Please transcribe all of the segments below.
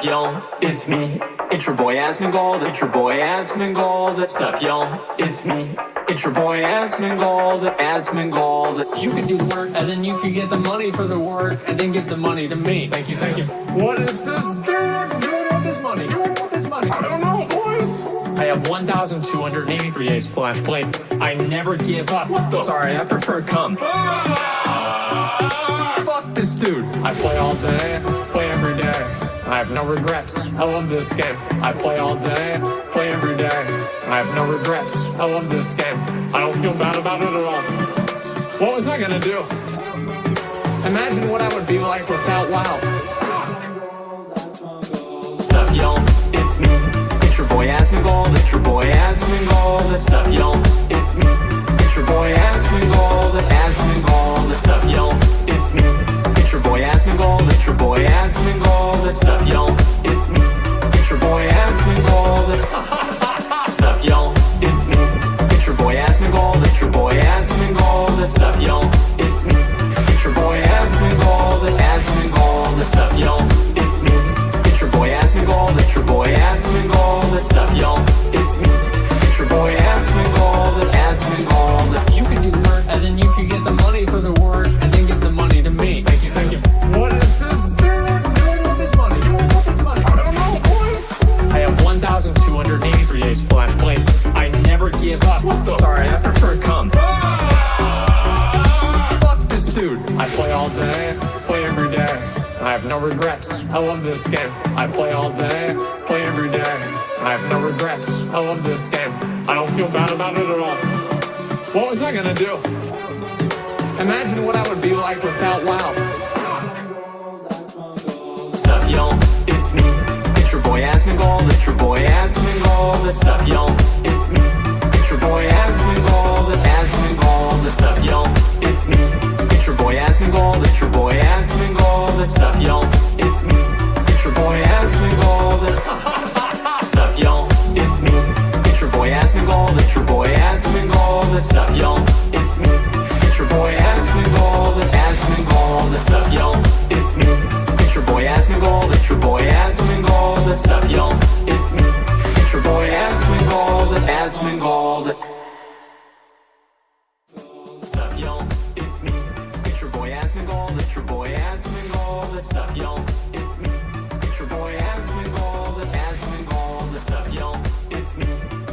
up, y'all? It's me. It's your boy Asmongold. It's your boy Asmongold. What's up, y'all? It's me. It's your boy Asmongold. Asmongold. You can do the work, and then you can get the money for the work, and then give the money to me. Thank you, thank you. What is this dude doing with his money? I don't know, boys. I have 1,283 ace/blade. I never give up. What the? Sorry, I prefer cum. Fuck this dude. I play all day, play every day. I have no regrets. I love this game. I play all day, play every day. I have no regrets. I love this game. I don't feel bad about it at all. What was I gonna do? Imagine what I would be like without WoW. What's up, y'all? It's me. It's your boy Asmongold. It's your boy Asmongold. What's up, y'all? It's me. It's your boy Asmongold. Asmongold. What's up, y'all? It's me. It's your boy Asmongold. It's your boy Asmongold. What's up, y'all? It's me. It's your boy Asmongold. What's up, y'all? It's me. It's your boy Asmongold. It's your boy Asmongold. What's up, y'all? It's me. It's your boy Asmongold. Asmongold. What's up, y'all? It's me. It's your boy Asmongold. It's your boy Asmongold. What's up, y'all? It's me. It's your boy Asmongold. Asmongold. You can do the work, and then you can get the money for the work, and then give the money to me. Thank you, thank you. What is this dude doing with his money? I don't know, boys. I have 1,283 ace/blade. I never give up. What the? Sorry, I prefer cum. Fuck this dude. I play all day, play every day. I have no regrets. I love this game. I play all day, play every day. I have no regrets. I love this game. I don't feel bad about it at all. What was I gonna do? Imagine what I would be like without WoW. What's up, y'all? It's me. It's your boy Asmongold. It's your boy Asmongold. What's up, y'all? It's me. It's your boy Asmongold. Asmongold. What's up, y'all? It's me. It's your boy Asmongold. It's your boy Asmongold. What's up, y'all? It's me. It's your boy Asmongold. What's up, y'all? It's me. It's your boy Asmongold. It's your boy Asmongold. What's up, y'all? It's me. It's your boy Asmongold. Asmongold. What's up, y'all? It's me. It's your boy Asmongold. It's your boy Asmongold. What's up, y'all? It's me. It's your boy Asmongold. Asmongold. What's up, y'all? It's me. It's your boy Asmongold. It's your boy Asmongold. What's up, y'all? It's me. It's your boy Asmongold. Asmongold. What's up, y'all? It's me.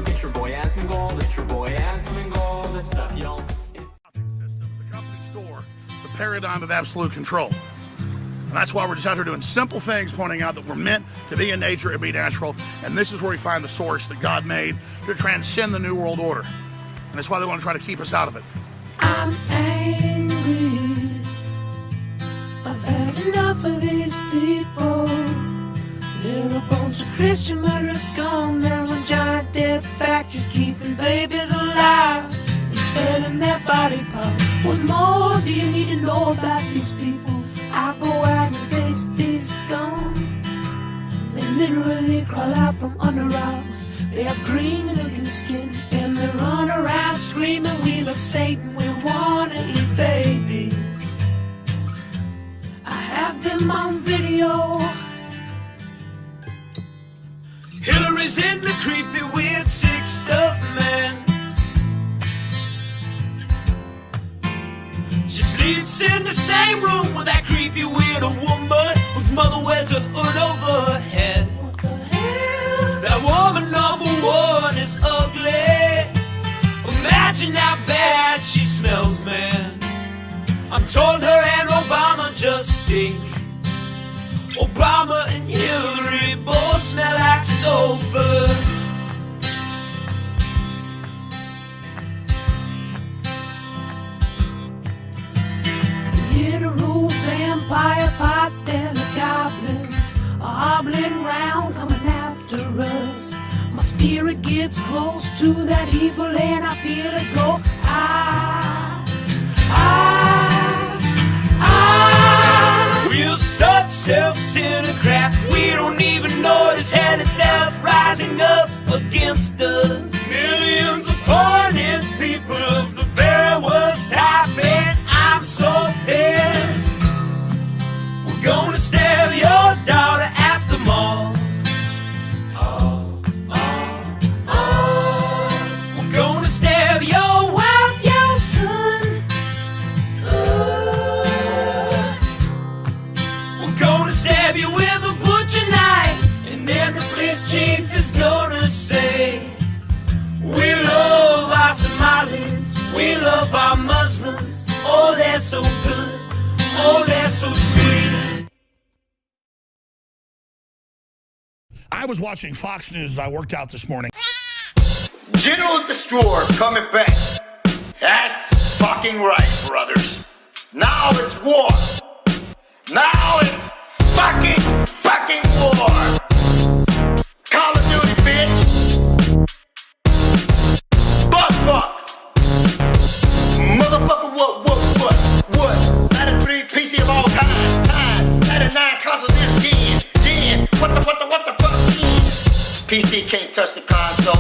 It's your boy Asmongold. It's your boy Asmongold. What's up, y'all? The company store, the paradigm of absolute control. And that's why we're just out here doing simple things, pointing out that we're meant to be in nature and be natural. And this is where we find the source that God made to transcend the New World Order. And that's why they want to try to keep us out of it. I'm angry. I've had enough of these people. They're a bunch of Christian murderers scum. They're on giant death factories keeping babies alive and selling their body parts. What more do you need to know about these people? I go out and face these scum. They literally crawl out from under rocks. They have green looking skin and they run around screaming, we love Satan, we wanna eat babies. I have them on video. Hillary's in the creepy weird sick stuff, man. She sleeps in the same room with that creepy weird woman whose mother wears a hood over her head. What the hell? That woman number one is ugly. Imagine how bad she smells, man. I'm told her and Obama just stink. Obama and Hillary both smell like sulfur. Here to rule vampire pot, then the goblins are hobbling round coming after us. My spirit gets close to that evil and I feel it go. We're such self-centered crap, we don't even notice hell itself rising up against us. Millions of pointed people of the very worst type, and I'm so pissed. We're gonna stare your daughter at the mall. they're so good, oh, they're so sweet. I was watching Fox News as I worked out this morning. General Destroyer coming back. That's fucking right, brothers. Now it's war. Now it's fucking war. Call of Duty, bitch. Fuck. Motherfucker, what? 93 PC of all time. 99 console this gen. What the fuck? PC can't touch the console.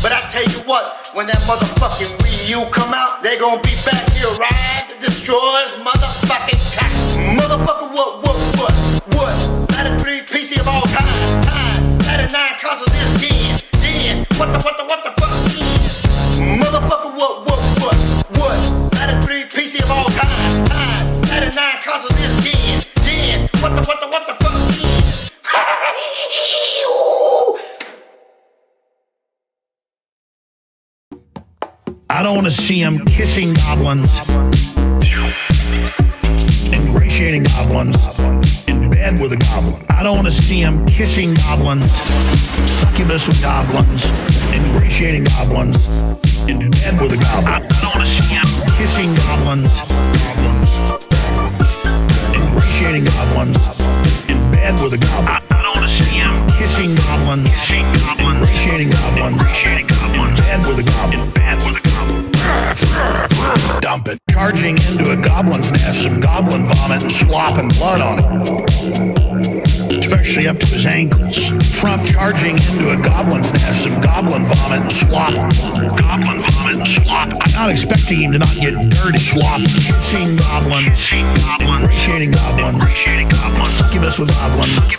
But I tell you what, when that motherfucking Wii U come out, they gonna be back here ride the destroyers, motherfucking cock. Motherfucker, what? 93 PC of all time. 99 console this gen. What the fuck? Motherfucker, what? 93 PC of all time. 99 console this gen. What the fuck? I don't want to see him kissing goblins, ingratiating goblins, in bed with a goblin. I don't want to see him kissing goblins, succubus with goblins, ingratiating goblins, in bed with a goblin. I don't want to see him kissing goblins, ingratiating goblins, in bed with a goblin. I don't want to see him kissing goblins, ingratiating goblins, in bed with a goblin. Dump it. Charging into a goblin's nest, some goblin vomit and slop and blood on it, especially up to his ankles. Trump charging into a goblin's nest, some goblin vomit and slop. I'm not expecting him to not get dirty. Slop. Kissing goblins, ingratiating goblins, succubus with goblins,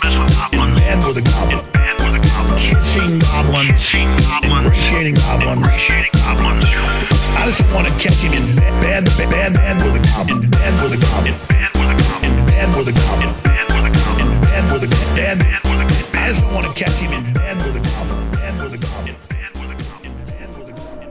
in bed with a goblin. Kissing goblins, ingratiating goblins. I just want to catch him in bed with a goblin, in bed with a goblin, in bed with a goblin, in bed with a goblin. I just want to catch him in bed with a goblin, bed with a goblin, bed with a goblin, bed with a goblin.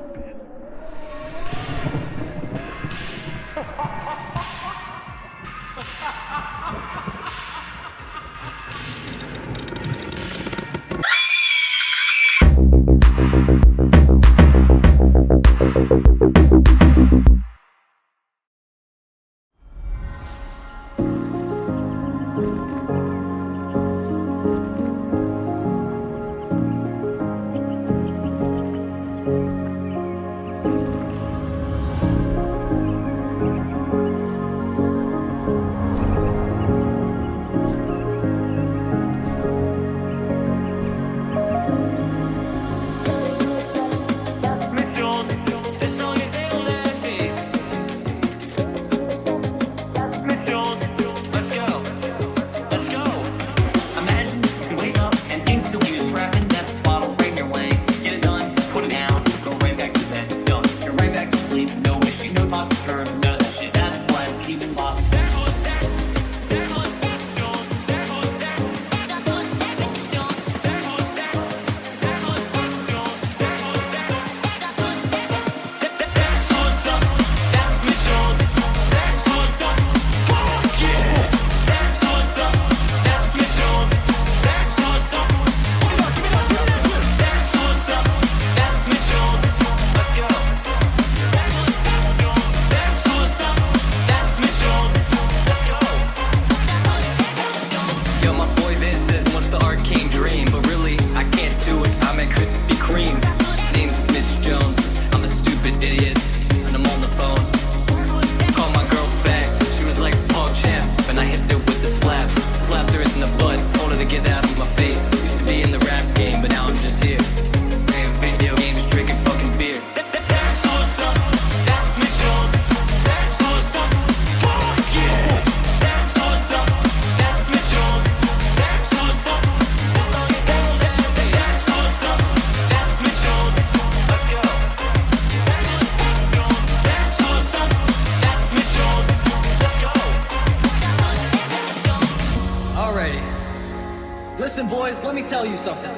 Listen, boys, let me tell you something.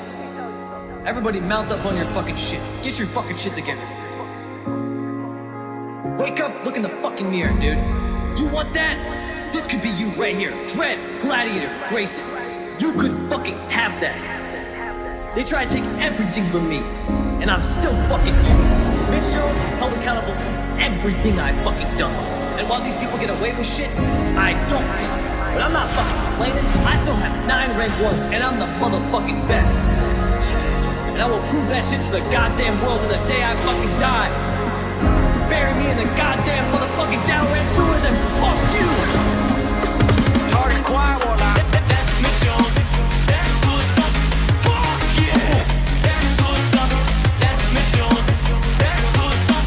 Everybody mount up on your fucking shit. Get your fucking shit together. Wake up, look in the fucking mirror, dude. You want that? This could be you right here. Dread, Gladiator, Grayson. You could fucking have that. They try to take everything from me, and I'm still fucking here. Mitch Jones held accountable for everything I've fucking done. And while these people get away with shit, I don't. But I'm not fucking complaining. I still have 9 rank 1s, and I'm the motherfucking best. And I will prove that shit to the goddamn world to the day I fucking die. Bury me in the goddamn motherfucking downrange sewers, and fuck you! Target quiet, warlock. That's Miss Jones. That's good stuff. Fuck yeah. That's good stuff. That's Miss Jones. That's good stuff.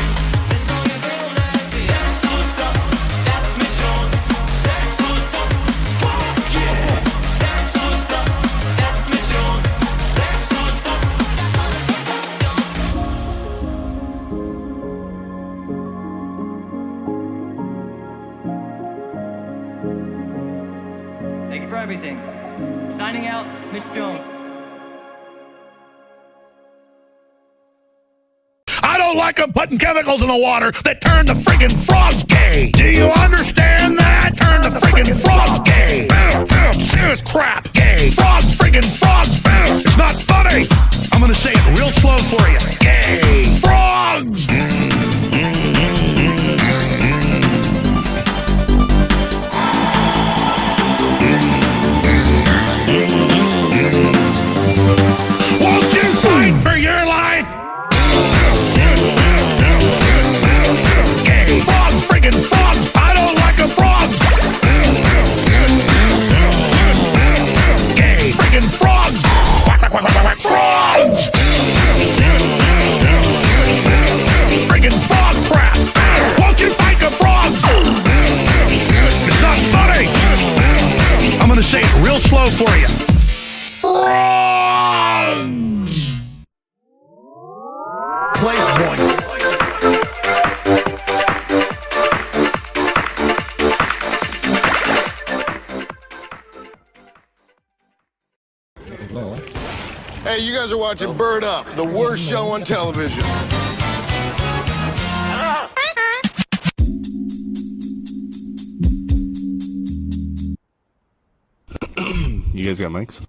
This song is real nasty. That's good stuff. That's Miss Jones. That's good stuff. Fuck yeah. That's good stuff. That's Miss Jones. That's good stuff. Thank you for everything. Signing out, Mitch Jones. I don't like them putting chemicals in the water that turn the friggin' frogs gay. Do you understand that? Turn the friggin' frogs gay. Serious crap. Gay. Frogs, friggin' frogs. It's not funny. I'm gonna say it real slow for you. Gay. Frogs. Won't you fight for your life? Gay. Frogs, friggin' frogs. I don't like the frogs. Gay. Friggin' frogs. Frogs. Friggin' frog crap. Won't you fight the frogs? It's not funny. I'm gonna say it real slow for you. Frogs. Place point. Hey, you guys are watching Bird Up, the worst show on television. You guys got mics?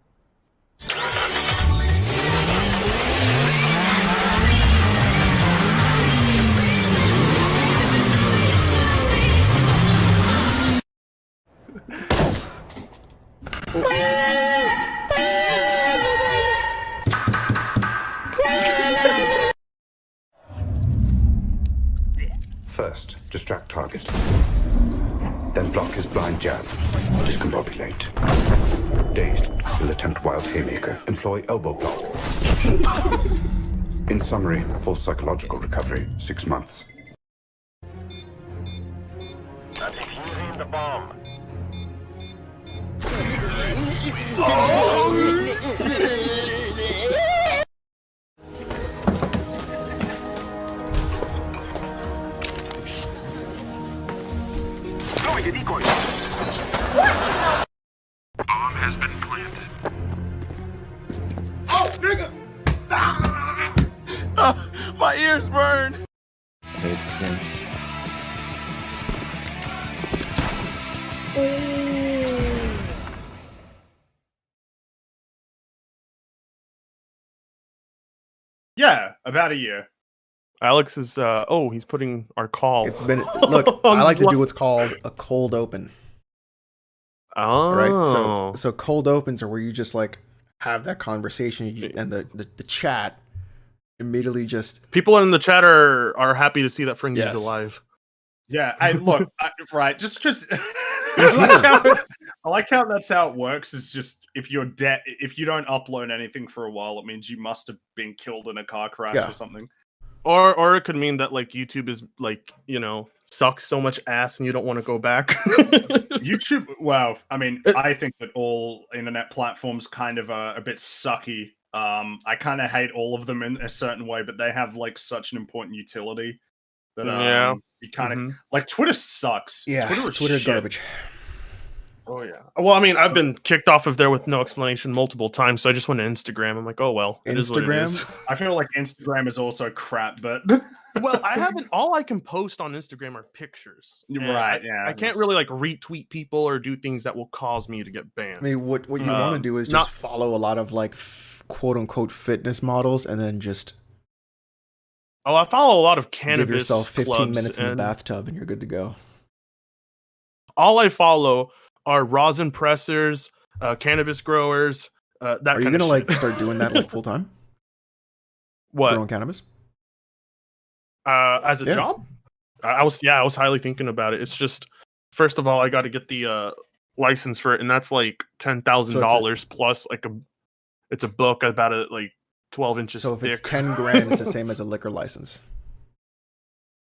First, distract target. Then block his blind jab. Discombobulate. Dazed, will attempt wild haymaker. Employ elbow block. In summary, full psychological recovery, 6 months. I'm defusing the bomb. Throwing a decoy. Bomb has been planted. Oh, nigga! Ah! My ears burn. Yeah, about a year. Alex is he's putting our call. It's been look, I like to do what's called a cold open. Oh. Right? So cold opens are where you just like have that conversation and the chat immediately just people in the chat are happy to see that Fringy is alive. Yeah, right. Just I like how that's how it works. Is just if you're dead, if you don't upload anything for a while, it means you must have been killed in a car crash or something. Or it could mean that like YouTube is like, sucks so much ass and you don't want to go back. YouTube, well, I mean, I think that all internet platforms kind of are a bit sucky. I kind of hate all of them in a certain way, but they have like such an important utility that you kind of like Twitter sucks. Yeah, Twitter is garbage. Oh yeah. Well, I mean, I've been kicked off of there with no explanation multiple times, so I just went to Instagram. I'm like, oh well, it is what it is. I feel like Instagram is also crap, but well, I haven't. All I can post on Instagram are pictures. Right? Yeah. I can't really like retweet people or do things that will cause me to get banned. I mean, what you want to do is just follow a lot of like quote unquote fitness models, and then just. Oh, I follow a lot of cannabis. Give yourself 15 minutes in the and bathtub, and you're good to go. All I follow are rosin pressers, cannabis growers. That are you gonna like start doing that like full time? What? Growing cannabis? As a job? I was highly thinking about it. It's just first of all, I got to get the license for it, and that's like $10,000 plus like it's a book about it like 12 inches so if thick. It's 10 grand, it's the same as a liquor license.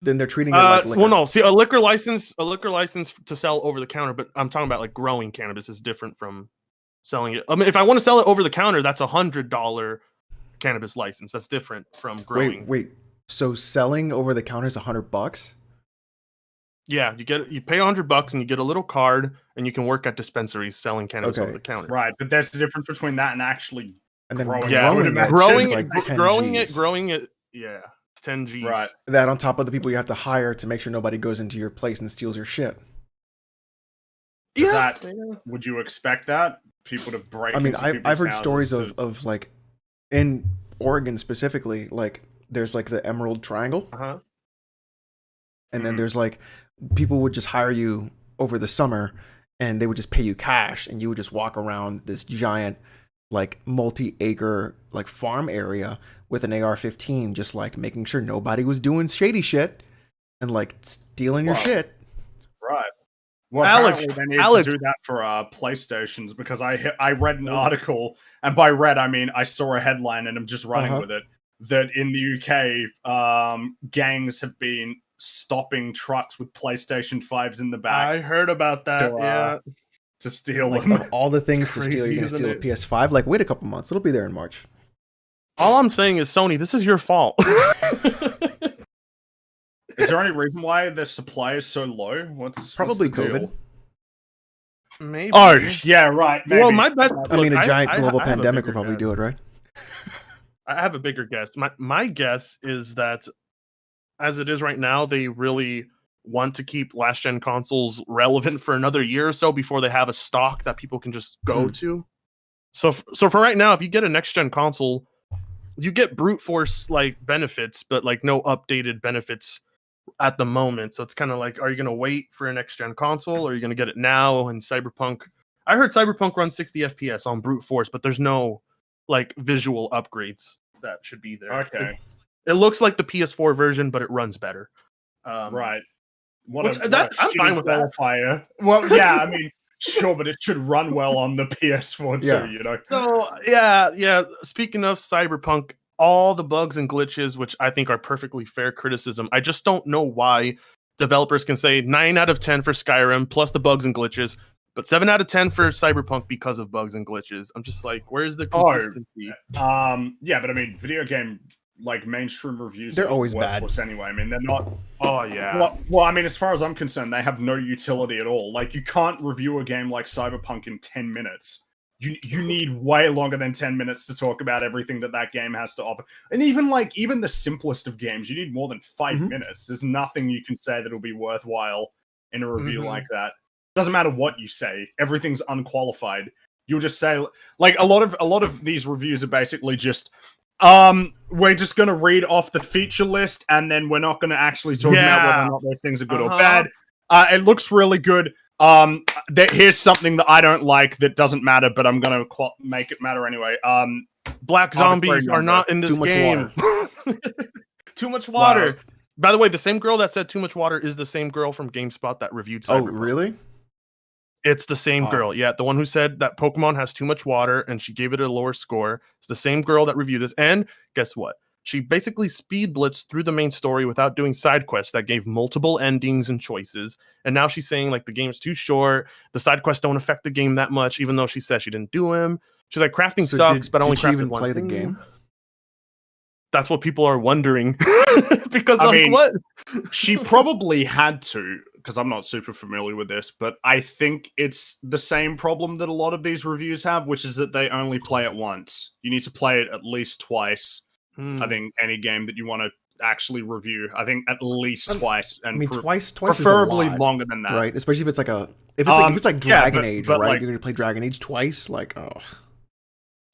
Then they're treating it like liquor. Well, no. See, a liquor license to sell over the counter, but I'm talking about like growing cannabis is different from selling it. I mean, if I want to sell it over the counter, that's $100 cannabis license. That's different from growing. Wait. So selling over the counter is $100? Yeah, you pay $100 and you get a little card, and you can work at dispensaries selling cannabis over the counter. Right, but there's the difference between that and actually growing. Growing it. Yeah. 10 G's. Right. That on top of the people you have to hire to make sure nobody goes into your place and steals your shit. Would you expect that? People to break? I mean, I've heard stories of like in Oregon specifically, like there's like the Emerald Triangle. And then there's like people would just hire you over the summer and they would just pay you cash and you would just walk around this giant like multi-acre like farm area with an AR-15, just like making sure nobody was doing shady shit and like stealing your shit. Right. Well, Alex, they need to do that for PlayStations because I read an article, and by read I mean I saw a headline and I'm just running with it, that in the UK, gangs have been stopping trucks with PlayStation 5s in the back. I heard about that. To steal like, them. Of all the things to steal, you're going to steal a PS5? Like, wait a couple months. It'll be there in March. All I'm saying is, Sony, this is your fault. Is there any reason why the supply is so low? Probably COVID. Deal? Maybe. Oh, yeah, right. Maybe. Well, my best. I mean, a giant global pandemic would probably do it, right? I have a bigger guess. My guess is that as it is right now, they really want to keep last-gen consoles relevant for another year or so before they have a stock that people can just go to. So for right now, if you get a next-gen console, you get brute force like benefits, but like no updated benefits at the moment. So it's kind of like, are you going to wait for a next-gen console, or are you going to get it now? And Cyberpunk, I heard Cyberpunk runs 60 FPS on brute force, but there's no like visual upgrades that should be there. Okay. It looks like the PS4 version, but it runs better. Right. I'm fine with qualifier. Well, yeah, I mean, sure, but it should run well on the PS4 too, you know? So, yeah. Speaking of Cyberpunk, all the bugs and glitches, which I think are perfectly fair criticism, I just don't know why developers can say 9 out of 10 for Skyrim plus the bugs and glitches, but 7 out of 10 for Cyberpunk because of bugs and glitches. I'm just like, where's the consistency? Yeah, but I mean, video game like mainstream reviews, they're always bad anyway. I mean, they're not. Oh yeah. Well, I mean, as far as I'm concerned, they have no utility at all. Like, you can't review a game like Cyberpunk in 10 minutes. You need way longer than 10 minutes to talk about everything that game has to offer. And even the simplest of games, you need more than 5 minutes. There's nothing you can say that'll be worthwhile in a review like that. Doesn't matter what you say. Everything's unqualified. You'll just say, like, a lot of these reviews are basically just, we're just going to read off the feature list, and then we're not going to actually talk about whether or not those things are good or bad. It looks really good. Here's something that I don't like that doesn't matter, but I'm going to make it matter anyway. Black zombies are not in this game. Too much water. Wow. By the way, the same girl that said too much water is the same girl from GameSpot that reviewed Cyberpunk. Oh, really? It's the same girl. Yeah, the one who said that Pokemon has too much water and she gave it a lower score. It's the same girl that reviewed this. And guess what? She basically speed blitzed through the main story without doing side quests that gave multiple endings and choices. And now she's saying like the game's too short. The side quests don't affect the game that much, even though she said she didn't do them. She's like, crafting sucks, but only did she crafted even one play thing. the game? That's what people are wondering. Because I mean, what? She probably had to because I'm not super familiar with this, but I think it's the same problem that a lot of these reviews have, which is that they only play it once. You need to play it at least twice. I think any game that you want to actually review, I think at least twice, and twice preferably is a lot, longer than that, right? Especially if it's like Dragon Age, but right? like, You're gonna play Dragon Age twice, like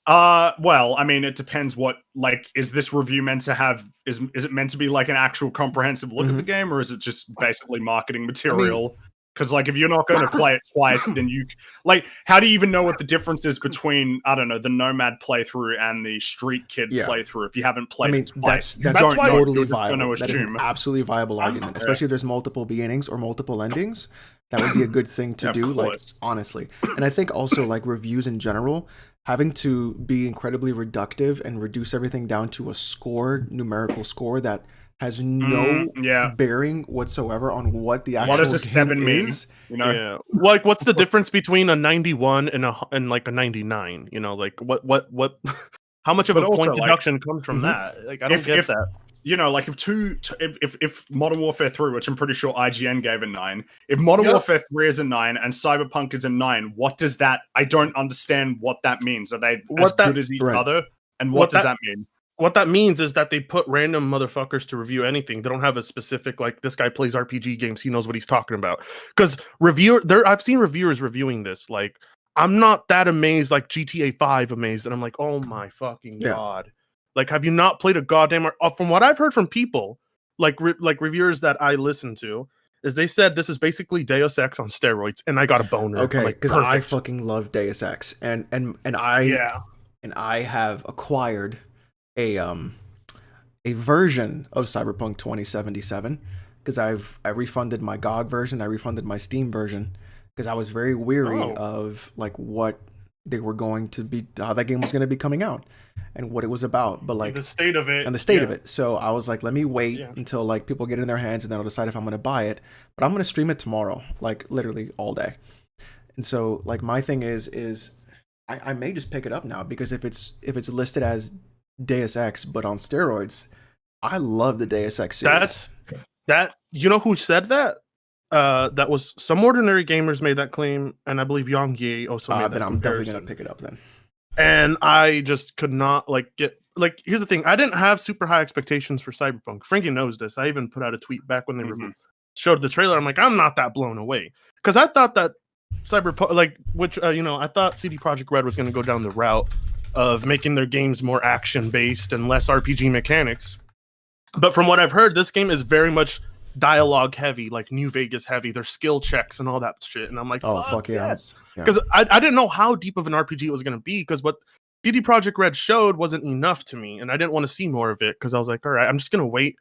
well, I mean, it depends what, like, is this review meant to have, is it meant to be like an actual comprehensive look at the game, or is it just basically marketing material? Because, like, if you're not going to play it twice, then you, like, how do you even know what the difference is between, I don't know, the Nomad playthrough and the Street Kid playthrough if you haven't played it twice? That's totally viable. That is an assume. absolutely viable argument, especially if there's multiple beginnings or multiple endings. That would be a good thing to do, like, honestly. And I think also, like, reviews in general, having to be incredibly reductive and reduce everything down to a score, numerical score that has no bearing whatsoever on what the actual game is. You know? Yeah. Like, what's the difference between a 91 and like a 99? You know, like what how much of a point deduction comes from that? Like, I don't get that. You know, like if Modern Warfare 3, which I'm pretty sure IGN gave a 9, if Modern Warfare 3 is a 9 and Cyberpunk is a 9, what does that? I don't understand what that means. Are they as good as each other? And what does that mean? What that means is that they put random motherfuckers to review anything. They don't have a specific, like, this guy plays RPG games, he knows what he's talking about. Because I've seen reviewers reviewing this. Like, I'm not that amazed, like GTA 5 amazed, and I'm like, oh my fucking god. Like, have you not played a goddamn? From what I've heard from people, like reviewers that I listen to, is they said this is basically Deus Ex on steroids, and I got a boner. Okay, because I fucking love Deus Ex, and I have acquired a version of Cyberpunk 2077 because I refunded my GOG version, I refunded my Steam version because I was very weary of like what they were going to be, how that game was going to be coming out and what it was about, but like the state of it of it. So I was like, let me wait until like people get it in their hands and then I'll decide if I'm going to buy it. But I'm going to stream it tomorrow, like literally all day. And so like my thing is I may just pick it up now because if it's listed as Deus Ex but on steroids, I love the Deus Ex series. You know who said that? That was some ordinary gamers made that claim, and I believe Yang Yi also made that then I'm comparison. definitely gonna pick it up then. And I just could not here's the thing, I didn't have super high expectations for Cyberpunk. Fringy knows this. I even put out a tweet back when they showed the trailer. I'm like, I'm not that blown away because I thought that Cyberpunk, I thought CD Projekt Red was going to go down the route of making their games more action based and less RPG mechanics. But from what I've heard, this game is very much dialogue heavy, like New Vegas heavy. There's skill checks and all that shit. And I'm like, fuck yes. Because I didn't know how deep of an RPG it was going to be because what CD Projekt Red showed wasn't enough to me. And I didn't want to see more of it because I was like, all right, I'm just going to wait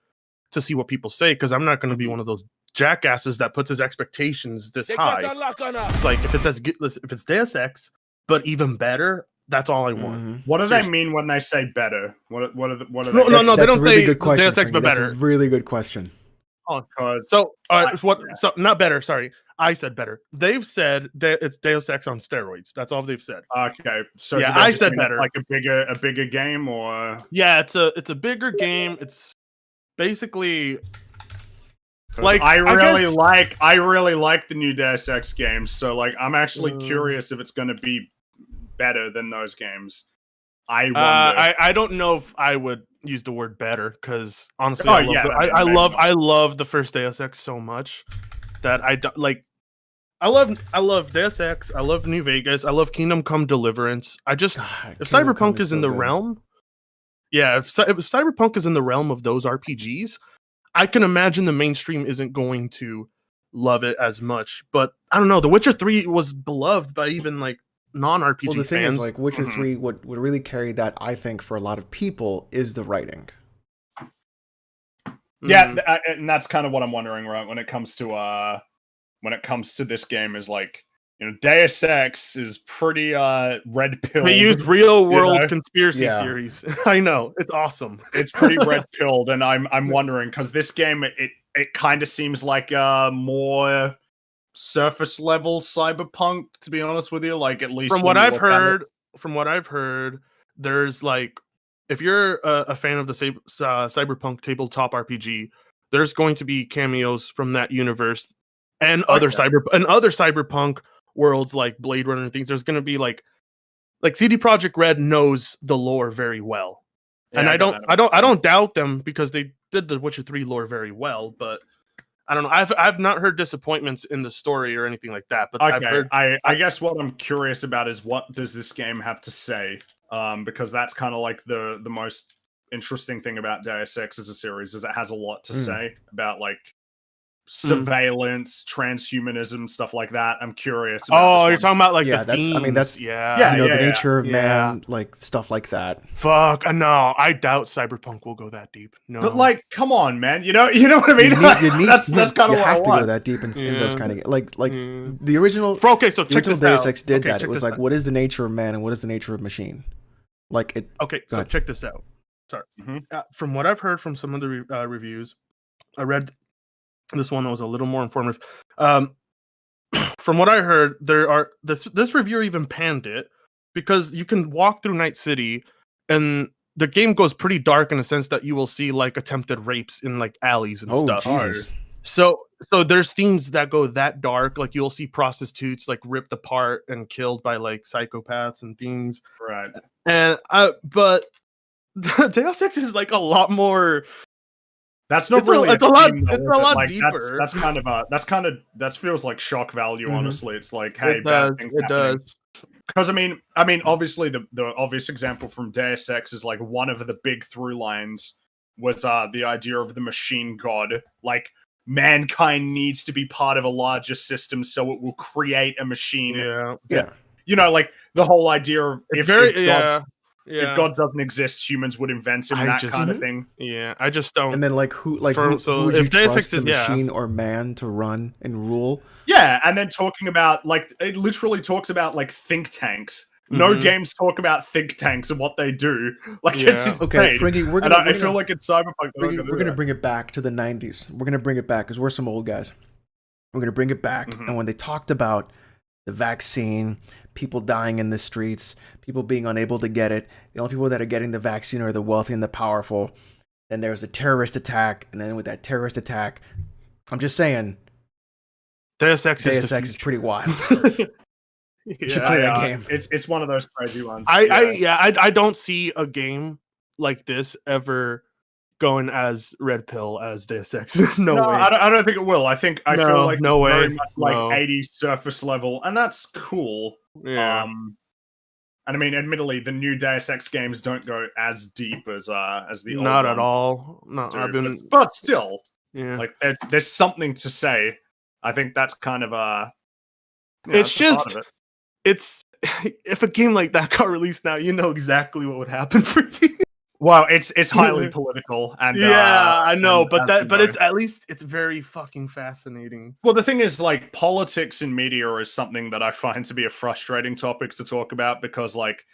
to see what people say because I'm not going to be one of those jackasses that puts his expectations this high. It's like, if it's Deus Ex, but even better, that's all I want. What do they mean when they say better? What are they? No, they don't really say Deus Ex, but better. That's a really good question. Oh, so not better. Sorry, I said better. They've said it's Deus Ex on steroids. That's all they've said. Okay, so yeah, I said better. Like a bigger game, or yeah, it's a bigger game. It's basically like I really like the new Deus Ex games. So like, I'm actually curious if it's going to be better than those games. I wonder. I don't know if I would use the word better because honestly, I love the first Deus Ex so much that I love Deus Ex. I love New Vegas. I love Kingdom Come Deliverance. If Cyberpunk is in the realm, if Cyberpunk is in the realm of those RPGs, I can imagine the mainstream isn't going to love it as much. But I don't know. The Witcher 3 was beloved by even like non-RPG fans. Well, the thing is, like, Witcher 3, what would really carry that, I think, for a lot of people, is the writing. Yeah, and that's kind of what I'm wondering, right? When it comes to this game, is like, Deus Ex is pretty red pill. They used real world conspiracy theories. I know, it's awesome. It's pretty red pilled, and I'm wondering because this game it kind of seems like more surface level Cyberpunk, to be honest with you. Like, at least from what I've heard, there's like, if you're a fan of the Cyberpunk tabletop RPG, there's going to be cameos from that universe and other cyberpunk worlds like Blade Runner and things. There's going to be like CD Projekt Red knows the lore very well, and I don't doubt them because they did the Witcher 3 lore very well. But I don't know. I've not heard disappointments in the story or anything like that. But I've heard. I guess what I'm curious about is what does this game have to say? Because that's kind of like the most interesting thing about Deus Ex as a series is it has a lot to say about like surveillance, transhumanism, stuff like that. I'm curious about you're talking about like the that's themes. I mean that's the nature of man, like stuff like that. Fuck no, I doubt Cyberpunk will go that deep. No, but like, come on, man, you know what I mean? That's kind of you what have I to want. go that deep in those kind of like the original. Okay, so check this Deus out. Ex did that. It was like, what is the nature of man and what is the nature of machine? Like it. Okay, so check this out. Sorry, from what I've heard from some of the reviews, I read this one that was a little more informative. From what I heard, this reviewer even panned it because you can walk through Night City, and the game goes pretty dark in the sense that you will see like attempted rapes in like alleys and stuff. Jesus. So there's themes that go that dark. Like you'll see prostitutes like ripped apart and killed by like psychopaths and things. Right. And but Deus Ex is like a lot more. That's not really. It's a lot deeper. That feels like shock value. Honestly, it's like, hey, it does. Because I mean, obviously the obvious example from Deus Ex is like one of the big through lines was the idea of the machine god. Like mankind needs to be part of a larger system, so it will create a machine. Yeah. You know, like the whole idea of if God doesn't exist, humans would invent him. Kind of thing. Yeah, I just don't. And then who would you trust the machine or man to run and rule? Yeah, and then talking about like it literally talks about like think tanks. No games talk about think tanks and what they do. Like it's insane. Okay, Fringy, I feel like it's Cyberpunk. We're gonna bring it back to the 90s. We're gonna bring it back because we're some old guys. We're gonna bring it back, and when they talked about the vaccine, people dying in the streets, people being unable to get it, the only people that are getting the vaccine are the wealthy and the powerful. Then there's a terrorist attack, and then with that terrorist attack, I'm just saying, Deus Ex is pretty wild. You should play that game. It's one of those crazy ones. I don't see a game like this ever going as red pill as Deus Ex. No way. I don't think it will. I feel like no way. Very much like 80s surface level, and that's cool. Yeah. And I mean, admittedly, the new Deus Ex games don't go as deep as the old not ones at all. No, do, but still, yeah. Like there's something to say. I think that's kind of it's just it's if a game like that got released now, you know exactly what would happen for you. Well, it's highly political, and I know, but it's at least it's very fucking fascinating. Well, the thing is, like, politics in media is something that I find to be a frustrating topic to talk about because, like,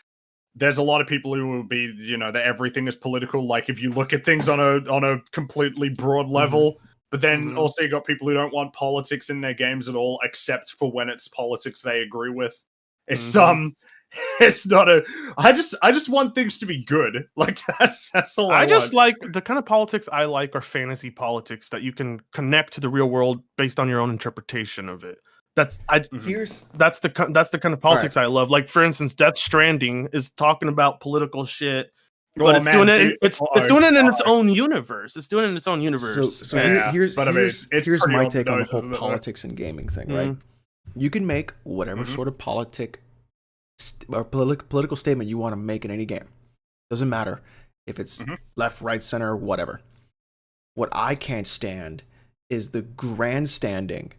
there's a lot of people who will be, you know, that everything is political. Like, if you look at things on a completely broad level, but then also you got people who don't want politics in their games at all, except for when it's politics they agree with. It's it's not I just want things to be good. Like that's all I just want. like the kind of politics I like are fantasy politics that you can connect to the real world based on your own interpretation of it. That's the kind of politics I love. Like for instance, Death Stranding is talking about political shit, but it's doing it in its own universe. It's doing it in its own universe. So here's my take on the whole politics and gaming thing, right? You can make whatever sort of political statement you want to make in any game. Doesn't matter if it's left, right, center, whatever. What I can't stand is the grandstanding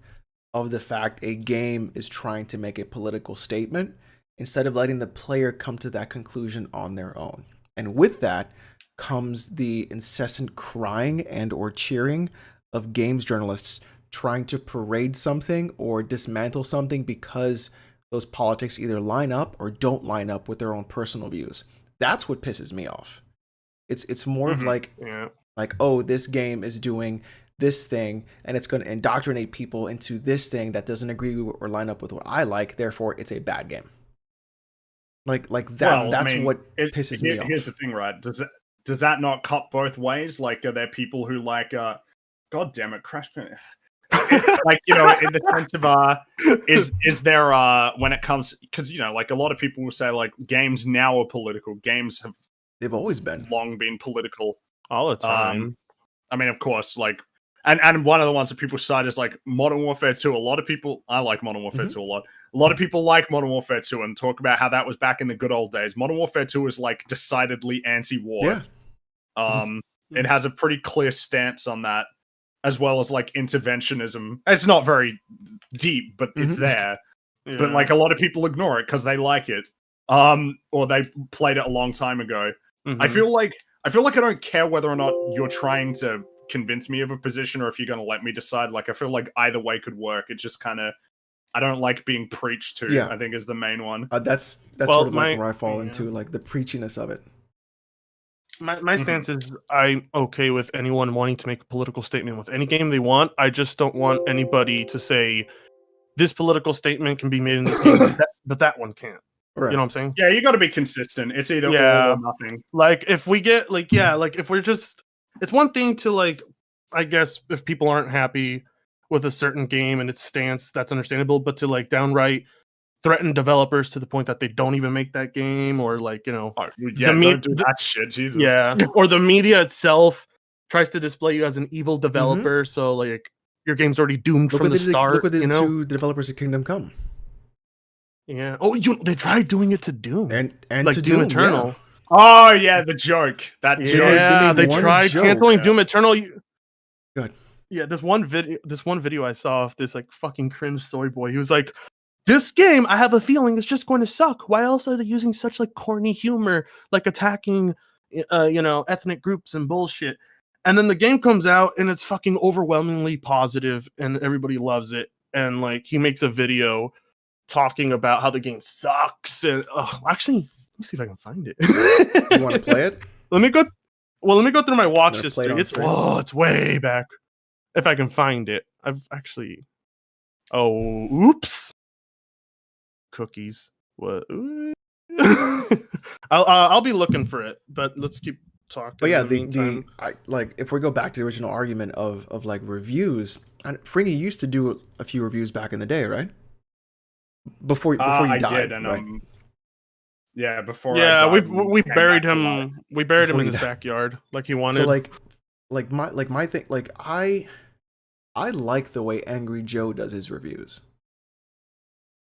of the fact a game is trying to make a political statement instead of letting the player come to that conclusion on their own. And with that comes the incessant crying and or cheering of games journalists trying to parade something or dismantle something because those politics either line up or don't line up with their own personal views. That's what pisses me off. It's more of like, oh, this game is doing this thing and it's going to indoctrinate people into this thing that doesn't agree or line up with what I like. Therefore, it's a bad game. Like that. Well, that's what pisses me off. Here's the thing, right? Does that not cut both ways? Like, are there people who like, God damn it, Crash? like in the sense of is there when it comes, because like a lot of people will say like games now are political. Games they've always been long been political all the time. I mean, of course, like, and one of the ones that people cite is like Modern Warfare 2. A lot of people, I like Modern Warfare 2 a lot. A lot of people like Modern Warfare 2 and talk about how that was back in the good old days. Modern Warfare 2 is like decidedly anti-war. Yeah. It has a pretty clear stance on that, as well as like interventionism. It's not very deep, but it's there. Yeah. But like a lot of people ignore it because they like it, or they played it a long time ago. I feel like I don't care whether or not you're trying to convince me of a position or if you're going to let me decide. Like I feel like either way could work. It just kind of, I don't like being preached to. Yeah. I think is the main one. That's sort of like where I fall into, like the preachiness of it. My stance is I'm okay with anyone wanting to make a political statement with any game they want. I just don't want anybody to say this political statement can be made in this game, but that one can't. Right. You know what I'm saying? Yeah, you got to be consistent. It's either all or nothing. Like if we get like if we're just, it's one thing to like, I guess if people aren't happy with a certain game and its stance, that's understandable. But to like downright threaten developers to the point that they don't even make that game, or like don't do that shit, Jesus. Yeah, or the media itself tries to display you as an evil developer, so like your game's already doomed from the start. Look what they did to the developers of Kingdom Come. Yeah. Oh, they tried doing it to Doom and like to Doom Eternal. Yeah. Oh yeah, the joke. That joke. Yeah, they tried canceling Doom Eternal. Good. Yeah, this one video I saw of this like fucking cringe soy boy. He was like, "This game, I have a feeling, is just going to suck. Why else are they using such like corny humor, like attacking, ethnic groups and bullshit?" And then the game comes out and it's fucking overwhelmingly positive, and everybody loves it. And like he makes a video talking about how the game sucks. And actually, let me see if I can find it. You want to play it? Let me go through my watch history. It's way back. If I can find it, I've actually. Oh, oops. Cookies. What? I'll be looking for it, but let's keep talking. But yeah, if we go back to the original argument of like reviews, and Fringy used to do a few reviews back in the day, right? Before you died, did, and right? Before. Yeah, I died, we buried him. We buried him in his backyard, like he wanted. So my thing, like I like the way Angry Joe does his reviews.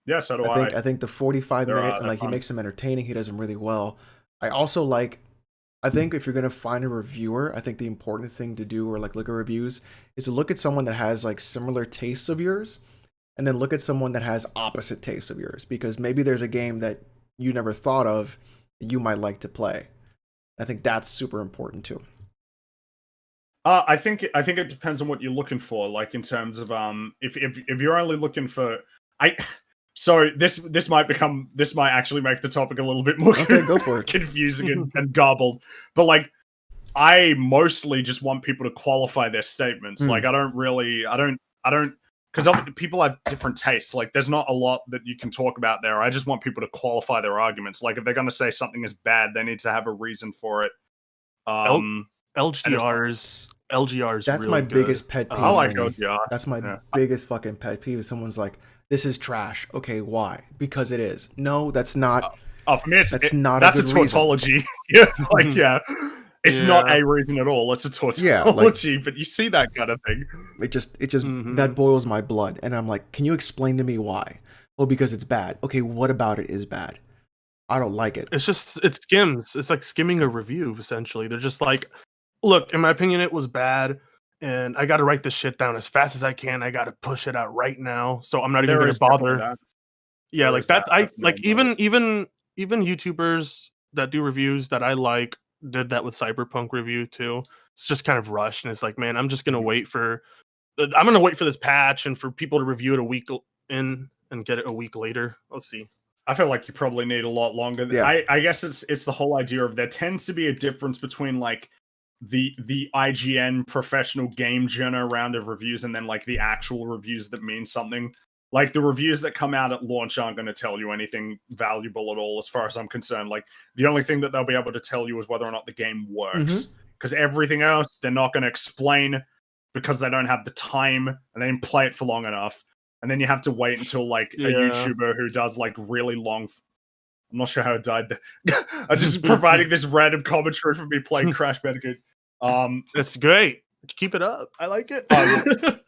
Yeah, so do I. I think the 45-minute, and like he makes them entertaining. He does them really well. I also like. I think if you're gonna find a reviewer, I think the important thing to do, or like look at reviews, is to look at someone that has like similar tastes of yours. And then look at someone that has opposite tastes of yours, because maybe there's a game that you never thought of that you might like to play. I think that's super important too. I think it depends on what you're looking for. Like in terms of if you're only looking for this might actually make the topic a little bit more go for it. confusing and garbled. But like I mostly just want people to qualify their statements. Like I don't. Because people have different tastes. Like, there's not a lot that you can talk about there. I just want people to qualify their arguments. Like, if they're going to say something is bad, they need to have a reason for it. LGR's that's really my good. biggest pet peeve. I like LGR. That's my biggest fucking pet peeve. If someone's like, "This is trash." Okay, why? Because it is. No, that's not. For me, that's a tautology. Yeah, like It's not a reason at all. It's a tautology, but you see that kind of thing. It just that boils my blood, and I'm like, can you explain to me why? Well, because it's bad. Okay, what about it is bad? I don't like it. It skims. It's like skimming a review, essentially. They're just like, look, in my opinion, it was bad, and I got to write this shit down as fast as I can. I got to push it out right now, so I'm not even going to bother. Yeah, like that. Even YouTubers that do reviews that I like did that with Cyberpunk review too. It's just kind of rushed, and it's like, man, I'm gonna wait for this patch and for people to review it a week in and get it a week later. Let's see. I feel like you probably need a lot longer. Yeah. I guess it's the whole idea of there tends to be a difference between like the IGN professional game journal round of reviews and then like the actual reviews that mean something. Like, the reviews that come out at launch aren't going to tell you anything valuable at all, as far as I'm concerned. Like, the only thing that they'll be able to tell you is whether or not the game works. Because everything else, they're not going to explain because they don't have the time and they didn't play it for long enough. And then you have to wait until like a Yeah. YouTuber who does like really long. I'm not sure how it died. I'm just providing this random commentary for me playing Crash Bandicoot. That's great. Keep it up. I like it.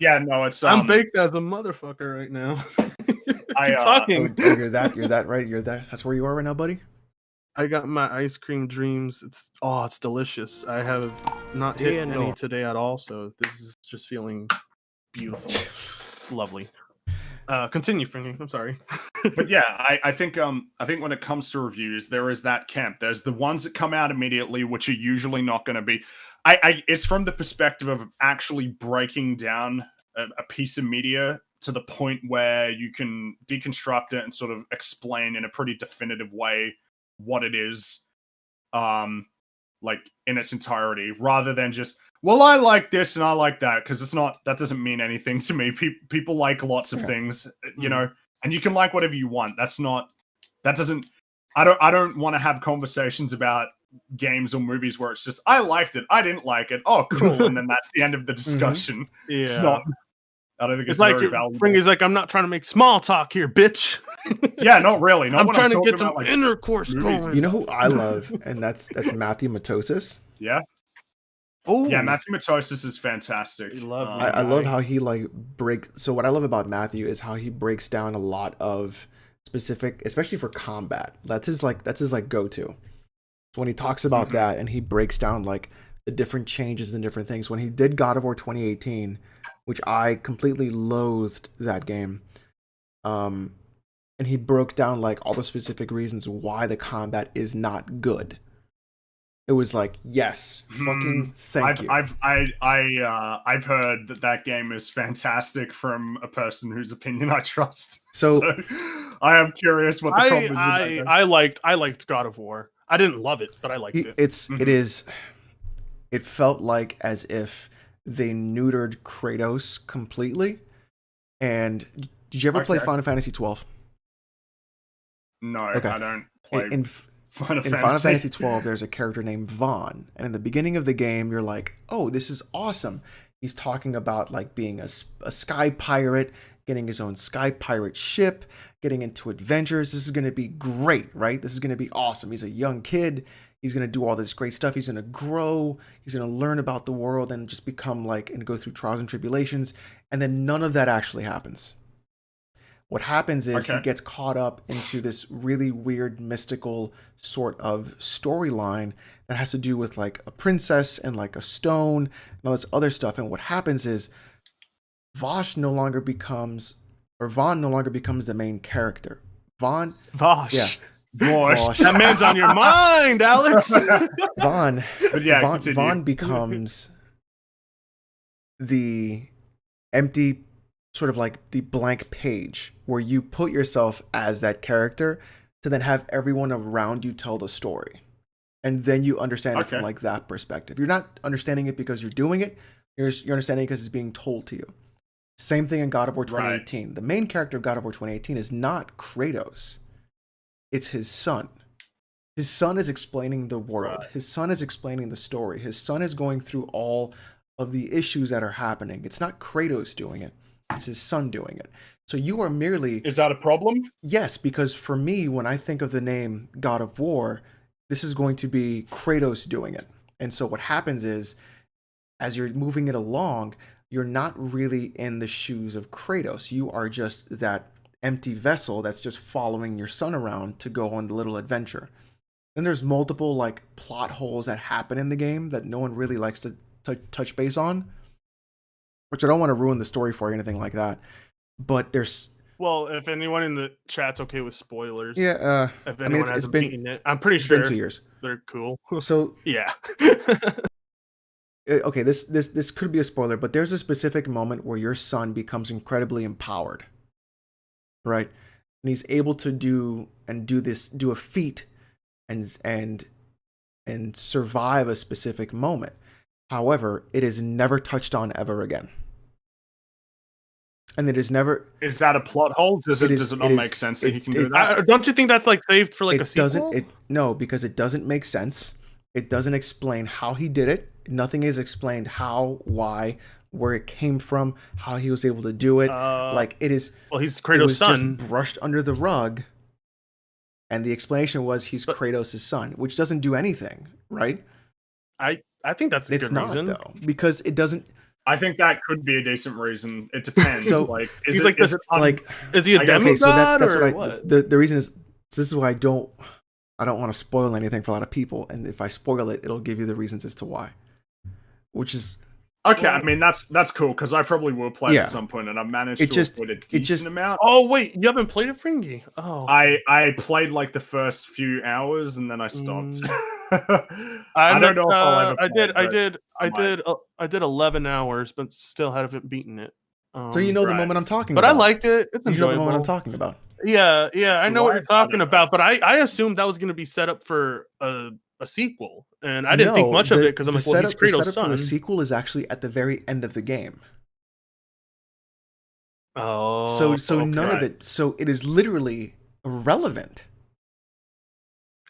Yeah, no, it's I'm baked as a motherfucker right now. Keep talking. Oh, you're that right. That's where you are right now, buddy. I got my ice cream dreams. It's delicious. I have not hit any today at all, so this is just feeling beautiful. It's lovely. Continue, Fringy. I'm sorry. But yeah, I think when it comes to reviews, there is that camp. There's the ones that come out immediately, which are usually not going to be. It's from the perspective of actually breaking down a piece of media to the point where you can deconstruct it and sort of explain in a pretty definitive way what it is, like in its entirety, rather than just, well, I like this and I like that, because that doesn't mean anything to me. People like lots of things, you know, and you can like whatever you want. I don't want to have conversations about games or movies where it's just, I liked it, I didn't like it, oh cool, and then that's the end of the discussion. Yeah. It's not. I don't think it's like very valuable. Fringy's like, I'm not trying to make small talk here, bitch. Yeah, not really. I'm trying to get some intercourse going. You know who I love, and that's Matthew Matosis. Yeah. Oh yeah, Matthew Matosis is fantastic. I love how he breaks. So what I love about Matthew is how he breaks down a lot of specific, especially for combat. That's his go-to. So when he talks about that and he breaks down like the different changes and different things. When he did God of War 2018, which I completely loathed that game, and he broke down like all the specific reasons why the combat is not good. It was like, yes, fucking thank you. I've heard that game is fantastic from a person whose opinion I trust. So I am curious what the problem is. I liked God of War. I didn't love it, but I liked it. It felt like as if they neutered Kratos completely. And did you ever play Final Fantasy 12? No, okay. I don't play Final Fantasy 12, there's a character named Vaughn. And in the beginning of the game, you're like, oh, this is awesome. He's talking about like being a sky pirate, getting his own sky pirate ship, getting into adventures. This is going to be great, right? This is going to be awesome. He's a young kid. He's going to do all this great stuff. He's going to grow. He's going to learn about the world and just become and go through trials and tribulations. And then none of that actually happens. What happens is he gets caught up into this really weird, mystical sort of storyline that has to do with like a princess and like a stone and all this other stuff. And what happens is Vaughn no longer becomes the main character. Vosh. Yeah. Vosh. That man's on your mind, Alex. Vaughn becomes the empty, sort of like the blank page where you put yourself as that character to then have everyone around you tell the story. And then you understand it from like that perspective. You're not understanding it because you're doing it. You're understanding it because it's being told to you. Same thing in God of War 2018. Right. The main character of God of War 2018 is not Kratos. It's his son. His son is explaining the world. Right. His son is explaining the story. His son is going through all of the issues that are happening. It's not Kratos doing it. It's his son doing it. So you are merely... Is that a problem? Yes, because for me, when I think of the name God of War, this is going to be Kratos doing it. And so what happens is, as you're moving it along, you're not really in the shoes of Kratos. You are just that empty vessel that's just following your son around to go on the little adventure. Then there's multiple like plot holes that happen in the game that no one really likes to touch base on, which I don't want to ruin the story for you or anything like that. But there's... Well, if anyone in the chat's okay with spoilers, yeah. If anyone hasn't beaten it, I'm pretty sure it's been 2 years. They're cool. So yeah. Okay, this could be a spoiler, but there's a specific moment where your son becomes incredibly empowered, right? And he's able to do a feat and survive a specific moment. However, it is never touched on ever again. And it is never... Is that a plot hole? Does it not make sense that he can do that? Don't you think that's like saved for like a sequel? No, because it doesn't make sense. It doesn't explain how he did it. Nothing is explained how, why, where it came from, how he was able to do it. Like it is. Well, he's It Kratos' was son. just brushed under the rug, and the explanation was he's Kratos' son, which doesn't do anything, right? I think that's a It's good not reason. though, because it doesn't. I think that could be a decent reason. It depends. So like, he's like this. Like, Is he a demigod okay, so that's or what what? the reason is. This is why I don't want to spoil anything for a lot of people, and if I spoil it, it'll give you the reasons as to why. Which is okay. I mean, that's cool because I probably will play it Yeah. at some point, and I managed It to just- avoid a it decent just- amount. Oh wait, you haven't played a Fringy? Oh, I played like the first few hours and then I stopped. I don't know if I'll ever I play it, I but I did 11 hours, but still haven't beaten it. so you know the right. moment I'm talking But about. I liked it. It's You know the enjoyable. moment I'm talking about. Yeah, I know what I you're talking don't know. about, but I assumed that was going to be set up for a sequel, and I didn't think No, much of the- it because I'm the like, well, he's setup- the Kratos' setup for the son. sequel is actually at the very end of the game. Oh, So none of okay. it. So it is literally irrelevant.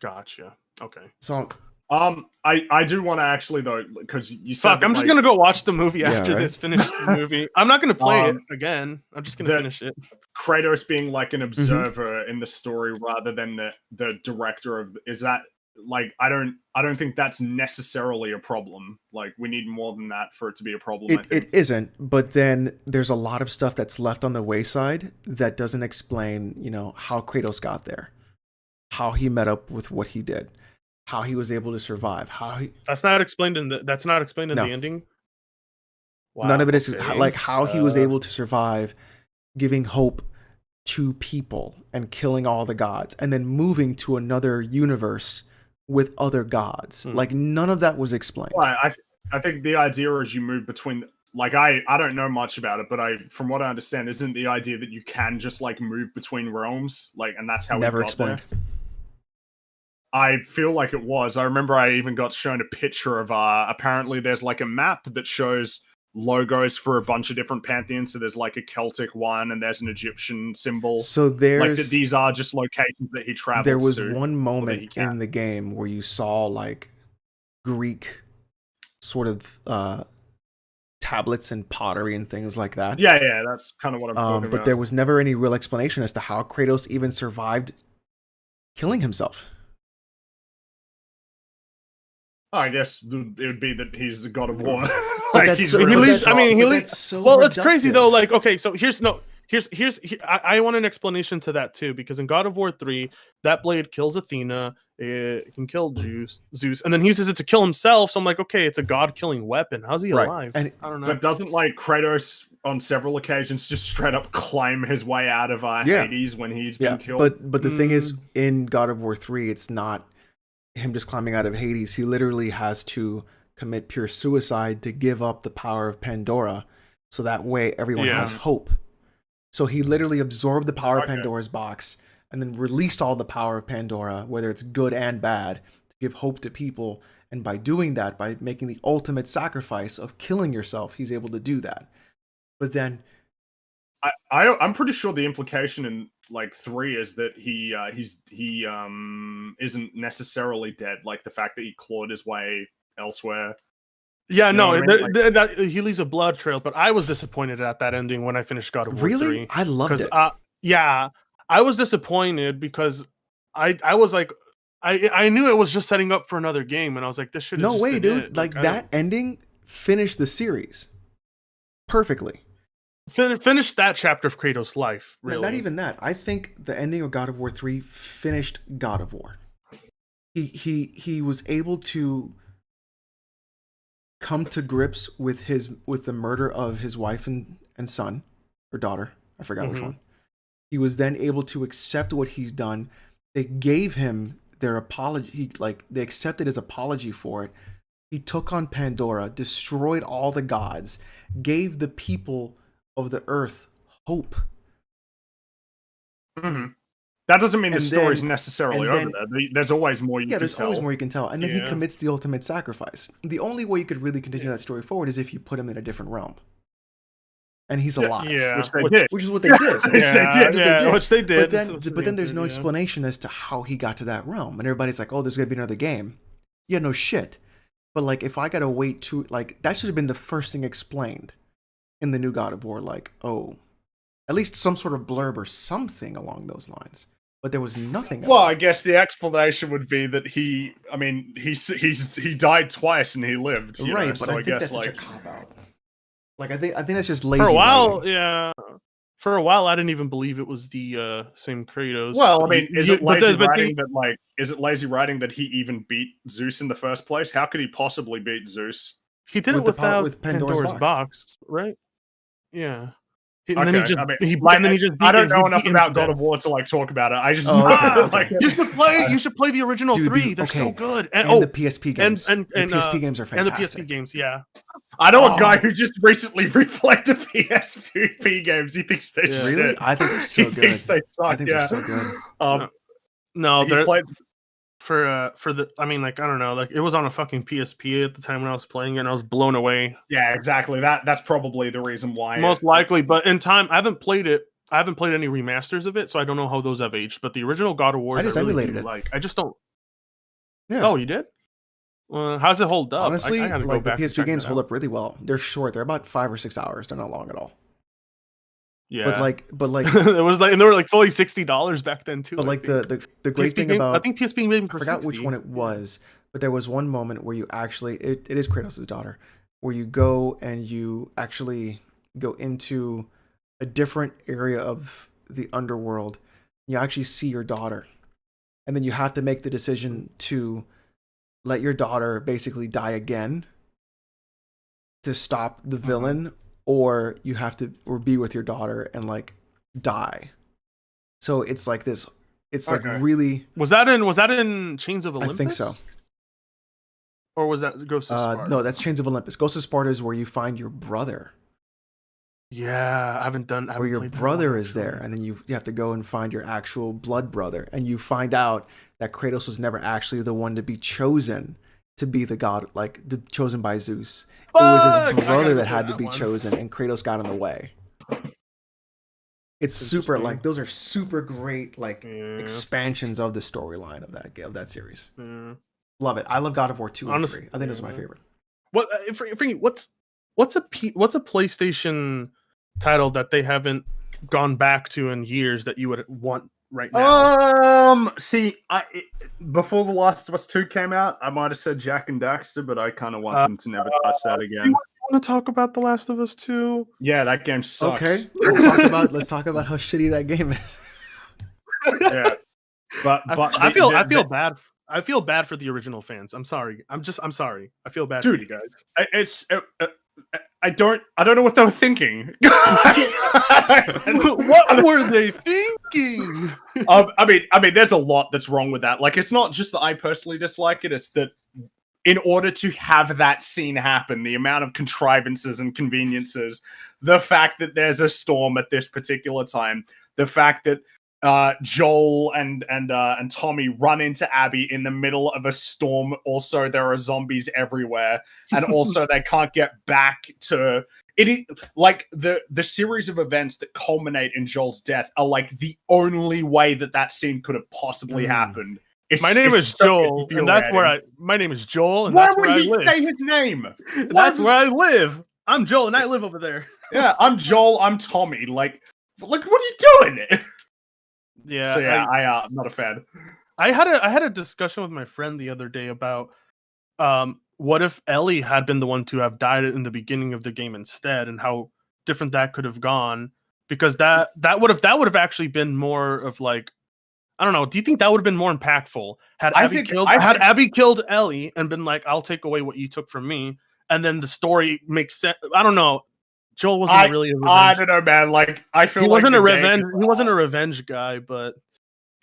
Gotcha. Okay. So I do want to actually though because you said Fuck, that, I'm just like, gonna go watch the movie Yeah, after right? this. Finish the movie. I'm not gonna play it Um, again. I'm just gonna the- finish it. Kratos being like an Mm-hmm. observer in the story rather than the director of is that like I don't think that's necessarily a problem. Like we need more than that for it to be a problem. I think. it isn't. But then there's a lot of stuff that's left on the wayside that doesn't explain, how Kratos got there, how he met up with what he did, how he was able to survive, how he. That's not explained in the No. ending. Wow, None of it is okay. like how he was able to survive, giving hope to people and killing all the gods, and then moving to another universe with other gods. Like none of that was explained. Right, I think the idea is you move between like I don't know much about it, but from what I understand, isn't the idea that you can just like move between realms, like, and that's how Never we got explained. there? I feel like it was. I remember I even got shown a picture of apparently there's like a map that shows logos for a bunch of different pantheons. So there's like a Celtic one and there's an Egyptian symbol. So Like there's that these are just locations that he travels there was to. one he moment can. in the game where you saw like Greek sort of tablets and pottery and things like that. Yeah, that's kind of what I'm talking But about. there was never any real explanation as to how Kratos even survived killing himself. I guess it would be that he's the god of war. But that's he's so- really but He leaves. that's- I mean, he but leaves. that's so Well, it's crazy reductive. though. Like, okay, so I want an explanation to that too, because in God of War 3, that blade kills Athena, it can kill Zeus, and then he uses it to kill himself. So I'm like, okay, it's a god killing weapon. How's he Right. alive? And- I don't know. But doesn't like Kratos on several occasions just straight up climb his way out of Yeah. Hades when he's Yeah, been killed? but the thing is, in God of War 3, it's not him just climbing out of Hades. He literally has to commit pure suicide to give up the power of Pandora, so that way everyone Yeah. has hope. So he literally absorbed the power of Okay. Pandora's box and then released all the power of Pandora, whether it's good and bad, to give hope to people. And by doing that, by making the ultimate sacrifice of killing yourself, he's able to do that. But then I'm pretty sure the implication in like 3 is that he isn't necessarily dead. Like the fact that he clawed his way elsewhere. Yeah, You know no, what I mean? Like- he leaves a blood trail, but I was disappointed at that ending when I finished God of War really, 3. I loved it. Yeah, I was disappointed because I was like, I knew it was just setting up for another game, and I was like, this should have No just way, been dude. it. Like I that ending finished the series perfectly. finish that chapter of Kratos' life. No, Really, not even that. I think the ending of God of War 3 finished God of War. He was able to come to grips with the murder of his wife and son or daughter. I forgot which Mhm. one. He was then able to accept what he's done. They gave him their apology. They accepted his apology for it. He took on Pandora, destroyed all the gods, gave the people of the earth hope. Mm-hmm. That doesn't mean the And story's then- necessarily and over then- there. There's always more you Yeah, can there's tell. always more you can tell. And then he Yeah. commits the ultimate sacrifice. The only way you could really continue that story forward is if you put him in a different realm. And he's alive. yeah, Which they did. Which is what they did. Which they did. yeah, which they did. But then there's no Yeah. explanation as to how he got to that realm. And everybody's like, oh, there's going to be another game. Yeah, no shit. But like, if I got to wait that should have been the first thing explained. in the new God of War, like, oh, at least some sort of blurb or something along those lines. But there was nothing. Well, I guess the explanation would be that he died twice and he lived, right? know? But So I think guess that's like such a cop out. Like I think that's just lazy. For a while, writing. yeah. For a while, I didn't even believe it was the same Kratos. Well, I mean, is it lazy writing the, that like? Is it lazy writing that he even beat Zeus in the first place? How could he possibly beat Zeus? He did it without Pandora's box, right? Yeah. And then he just, I don't know enough about God of War to like talk about it. I just like you should play the original 3. They're so good. And the PSP games. And the PSP games are fantastic. And the PSP games, yeah. I know a guy who just recently replayed the PSP games. He thinks they should. Really? I think they're so good. Thinks they suck. I think they're so good. No, they're played for the. I mean, like I don't know, like it was on a fucking PSP at the time when I was playing it, and I was blown away. Yeah, exactly. That's probably the reason why. Most likely, but in time, I haven't played it. I haven't played any remasters of it, so I don't know how those have aged. But the original God of War, I just emulated it. Like I just don't. Yeah. Oh, you did? How's it hold up? Honestly, I gotta like go the back PSP games hold up really well. They're short. They're about 5 or 6 hours. They're not long at all. Yeah, but like it was like, and they were like fully $60 back then too. But like the great thing about I think PSP maybe I forgot which one it was, but there was one moment where you actually it is Kratos' daughter, where you go and you actually go into a different area of the underworld. You actually see your daughter, and then you have to make the decision to let your daughter basically die again to stop the villain, or you have to be with your daughter and like die. So it's like this. It's like really. Was that in Chains of Olympus? I think so. Or was that Ghost of Sparta? No, that's Chains of Olympus. Ghost of Sparta is where you find your brother. Yeah, I haven't where your brother is there, and then you have to go and find your actual blood brother, and you find out that Kratos was never actually the one to be chosen to be the god, chosen by Zeus. It was his brother that had to be chosen, and Kratos got in the way. It's super those are super great expansions of the storyline of that series. Love it. I love God of War 2 and 3. I think those are my favorite. What Fringy, what's a PlayStation title that they haven't gone back to in years that you would want right now? See, before The Last of Us 2 came out, I might have said Jak and Daxter, but I kind of want them to never touch that again. You want to talk about The Last of Us 2? Yeah, that game sucks. Okay, let's talk about how shitty that game is. Yeah, but I feel bad. I feel bad for the original fans. I'm sorry. I'm sorry. I feel bad for you guys. I don't know what they were thinking. What were they thinking? I mean, there's a lot that's wrong with that. Like, it's not just that I personally dislike it. It's that in order to have that scene happen, the amount of contrivances and conveniences, the fact that there's a storm at this particular time, the fact that Joel and Tommy run into Abby in the middle of a storm. Also, there are zombies everywhere, and also they can't get back to it. Like the series of events that culminate in Joel's death are like the only way that scene could have possibly happened. My name is Joel, and that's where my name is Joel, and that's where I live. Why would he say his name? That's where I live. I'm Joel, and I live over there. Yeah, I'm Joel. I'm Tommy. Like, what are you doing? Yeah. So yeah, I'm not a fan. I had a discussion with my friend the other day about what if Ellie had been the one to have died in the beginning of the game instead, and how different that could have gone. Because that would have actually been more of like, I don't know. Do you think that would have been more impactful had Abby killed Ellie and been like, I'll take away what you took from me, and then the story makes sense? I don't know. Joel wasn't really a revenge. I don't know, man. Like, I feel he like wasn't a revenge. He wasn't a revenge guy, but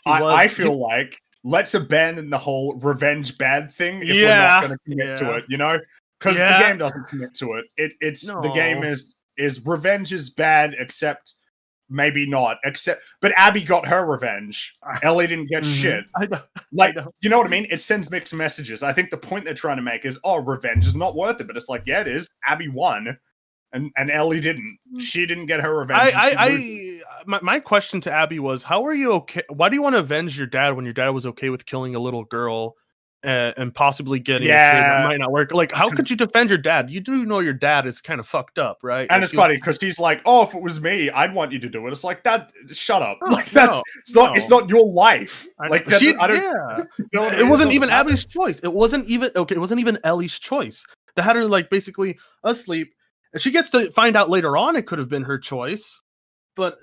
I feel like let's abandon the whole revenge bad thing if we're not going to commit to it. You know, because the game doesn't commit to it. The game is revenge is bad, except maybe not. But Abby got her revenge. Ellie didn't get shit. You know what I mean? It sends mixed messages. I think the point they're trying to make is, revenge is not worth it. But it's like, yeah, it is. Abby won. And Ellie didn't. She didn't get her revenge. My question to Abby was, how are you okay? Why do you want to avenge your dad when your dad was okay with killing a little girl and possibly getting a kid that Yeah. might not work. Like, how could you defend your dad? You do know your dad is kind of fucked up, right? And Like, it's funny because he's like, "Oh, if it was me, I'd want you to do it." It's like that. Shut up! No, Like that's no, it's not your life. Like that's, she, I don't. yeah, You know what I it mean? wasn't It's even not Abby's choice. It wasn't even Ellie's choice. They had her like basically asleep. And she gets to find out later on it could have been her choice, but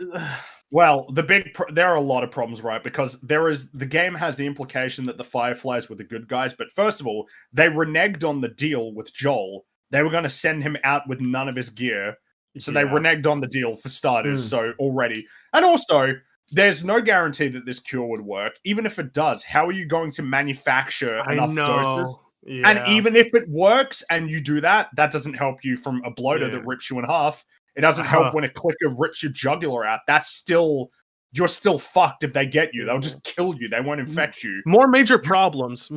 Well, there are a lot of problems, right? Because the game has the implication that the Fireflies were the good guys, but first of all, they reneged on the deal with Joel. They were going to send him out with none of his gear, so they reneged on the deal for starters. So already, and also, there's no guarantee that this cure would work. Even if it does, how are you going to manufacture enough doses? Yeah. And even if it works and you do that, that doesn't help you from a bloater that rips you in half. It doesn't help when a clicker rips your jugular out. You're still fucked if they get you. They'll just kill you. They won't infect you. More major problems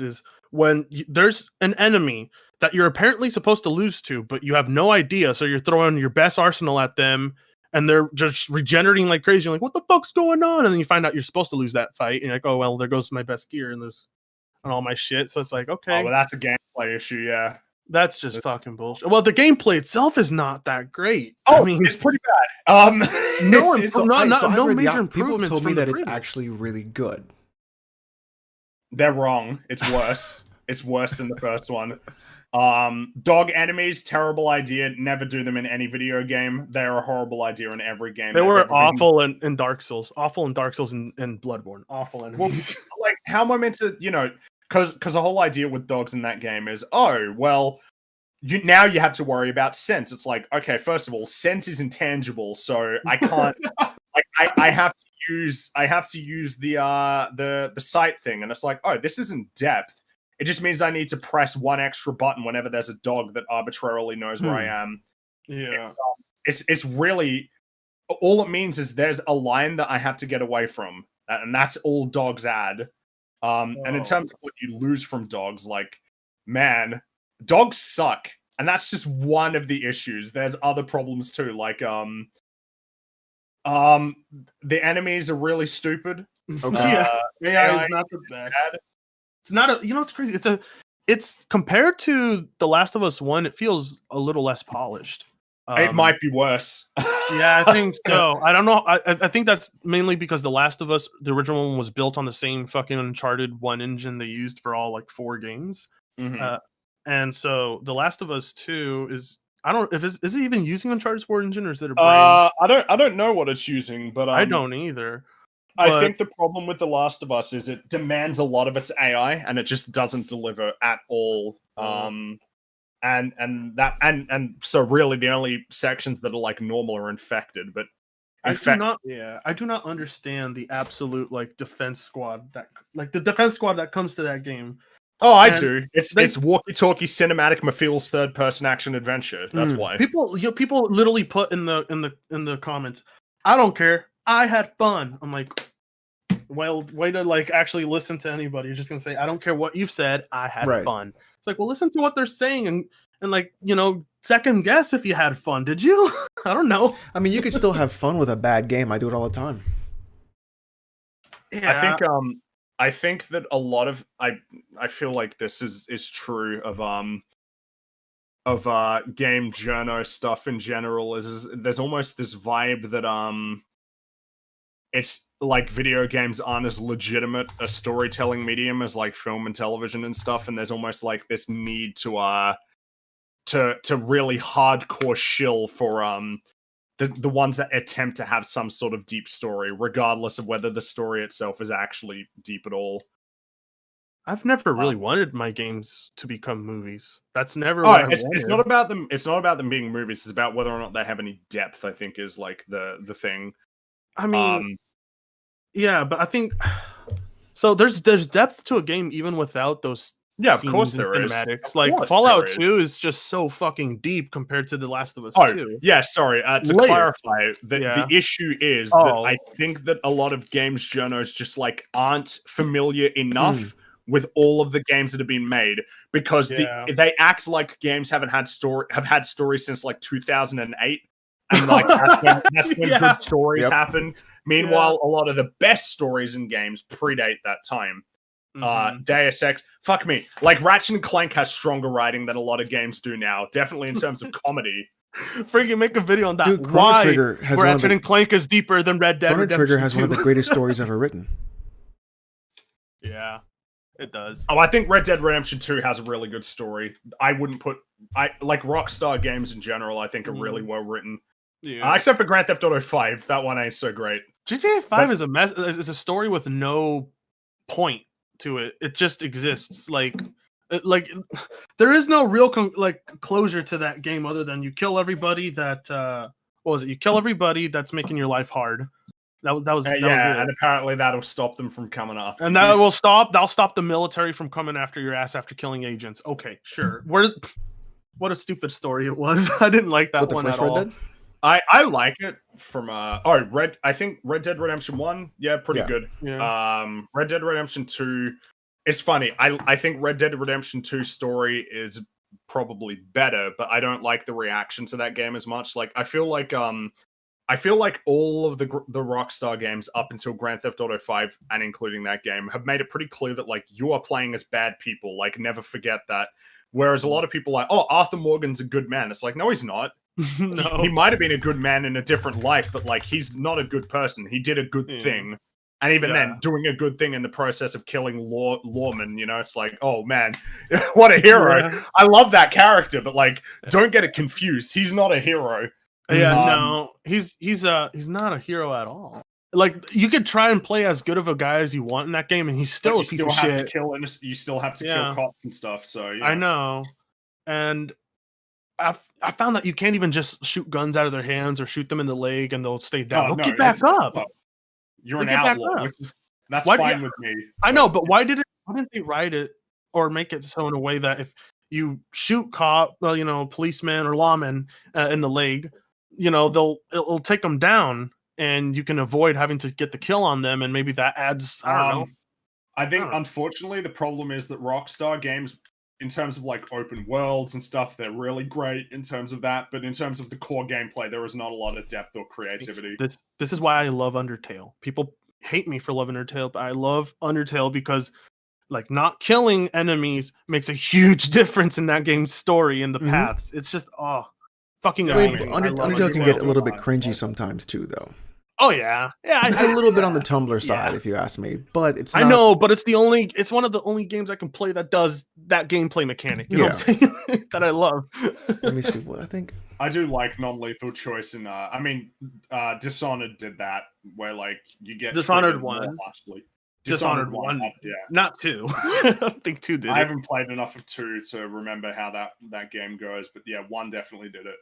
is when there's an enemy that you're apparently supposed to lose to, but you have no idea. So you're throwing your best arsenal at them and they're just regenerating like crazy. You're like, what the fuck's going on? And then you find out you're supposed to lose that fight. And you're like, oh, well, there goes my best gear and all my shit. So it's like, okay. Oh, well, that's a gameplay issue, yeah. That's just fucking bullshit. Well, the gameplay itself is not that great. Oh, I mean, it's pretty bad. No People major have improvements. told me from that the it's previous. actually really good. They're wrong. It's worse. It's worse than the first one. Dog enemies, terrible idea. Never do them in any video game. They're a horrible idea in every game. They were awful in Dark Souls. Awful in Dark Souls and Bloodborne. Awful enemies. Well, like, how am I meant to, because the whole idea with dogs in that game is, oh, well, now you have to worry about sense. It's like, okay, first of all, sense is intangible, so I can't. I have to use the sight thing, and it's like, oh, this isn't depth. It just means I need to press one extra button whenever there's a dog that arbitrarily knows where I am. Yeah, it's really all it means is there's a line that I have to get away from, and that's all dogs add. And in terms of what you lose from dogs, like, man, dogs suck, and that's just one of the issues. There's other problems too, like the enemies are really stupid. Okay. AI is not the best. It's not it's crazy. It's compared to The Last of Us 1, it feels a little less polished. It might be worse. Yeah, I think so. I don't know. I think that's mainly because The Last of Us, the original one, was built on the same fucking Uncharted 1 engine they used for all like 4 games. Mm-hmm. And so The Last of Us 2 is, I don't, is it even using Uncharted's 4 engine, or is it a brand? I don't know what it's using, but I don't either. I think the problem with The Last of Us is it demands a lot of its AI, and it just doesn't deliver at all. And so really the only sections that are like normal are infected, but I do not understand the absolute like defense squad that comes to that game. Oh, I do. It's walkie-talkie cinematic Mafeel's third-person action adventure. That's why people literally put in the comments, I don't care, I had fun. I'm like, well, way to like actually listen to anybody. You're just gonna say, I don't care what you've said, I had fun. It's like, well, listen to what they're saying and like, second guess if you had fun. Did you? I don't know. I mean, you could still have fun with a bad game. I do it all the time. Yeah. I think that a lot of I feel like this is true of game journo stuff in general. Is there's almost this vibe that it's like video games aren't as legitimate a storytelling medium as like film and television and stuff, and there's almost like this need to really hardcore shill for the ones that attempt to have some sort of deep story, regardless of whether the story itself is actually deep at all. I've never really wanted my games to become movies. That's never. It's not about them. It's not about them being movies. It's about whether or not they have any depth. I think is like the thing. I mean, yeah, but I think so. There's depth to a game even without those. Yeah, of course there is. Like Fallout 2 is just so fucking deep compared to The Last of Us 2. Yeah, sorry. To clarify, the issue is that I think that a lot of games journos just like aren't familiar enough with all of the games that have been made because they act like games have had stories since like 2008, and like that's when good stories happen. Meanwhile, a lot of the best stories in games predate that time. Deus Ex, fuck me. Like Ratchet and Clank has stronger writing than a lot of games do now, definitely in terms of comedy. Freaking make a video on that. Dude, Chrono Why Trigger has one of Ratchet the- and Clank is deeper than Red Dead Chrono Redemption Trigger has 2. one of the greatest stories ever written. Yeah, it does. Oh, I think Red Dead Redemption 2 has a really good story. I wouldn't put like Rockstar games in general, I think are really well written. Yeah. Except for Grand Theft Auto 5, that one ain't so great. GTA 5 is a mess. Is a story with no point to it. It just exists. Like there is no real closure to that game other than you kill everybody that what was it? You kill everybody that's making your life hard. That was it. And apparently that'll stop them from coming after And you. that'll stop the military from coming after your ass after killing agents. Okay, sure. What a stupid story it was. I didn't like that one at all. Dead? I like it from I think Red Dead Redemption 1, pretty good. Yeah. Red Dead Redemption 2, it's funny. I think Red Dead Redemption 2 story is probably better, but I don't like the reaction to that game as much. Like I feel like all of the Rockstar games up until Grand Theft Auto 5 and including that game have made it pretty clear that like you are playing as bad people. Like never forget that. Whereas a lot of people are like, oh, Arthur Morgan's a good man. It's like, no, he's not. No. He might have been a good man in a different life, but like he's not a good person. He did a good thing. And even then, doing a good thing in the process of killing lawmen, you know, it's like, oh man, what a hero. Yeah. I love that character, but like, don't get it confused. He's not a hero. Yeah, no, he's not a hero at all. Like you could try and play as good of a guy as you want in that game, and he's still a piece of shit. You still have to kill cops and stuff. So yeah. I know, and I found that you can't even just shoot guns out of their hands or shoot them in the leg and they'll stay down. They'll get back up. You're an outlaw. That's fine with me. I know, but why didn't they write it or make it so in a way that if you shoot policemen or lawmen in the leg, it'll take them down and you can avoid having to get the kill on them, and maybe that adds. I don't know. I think unfortunately the problem is that Rockstar games, in terms of like open worlds and stuff, they're really great in terms of that, but in terms of the core gameplay, there is not a lot of depth or creativity. This is why I love Undertale. People hate me for loving Undertale, but I love Undertale because like not killing enemies makes a huge difference in that game's story and the paths. It's just fucking amazing. Undertale can get a little bit cringy sometimes too, though. Oh yeah, it's a little bit on the Tumblr side, if you ask me. But it's not... I know, but it's one of the only games I can play that does that gameplay mechanic. You know what I'm saying? That I love. Let me see what I think. I do like non-lethal choice, and Dishonored did that, where like you get Dishonored 1. Dishonored 1, not 2. I think 2 did. I haven't played enough of 2 to remember how that game goes, but yeah, 1 definitely did it.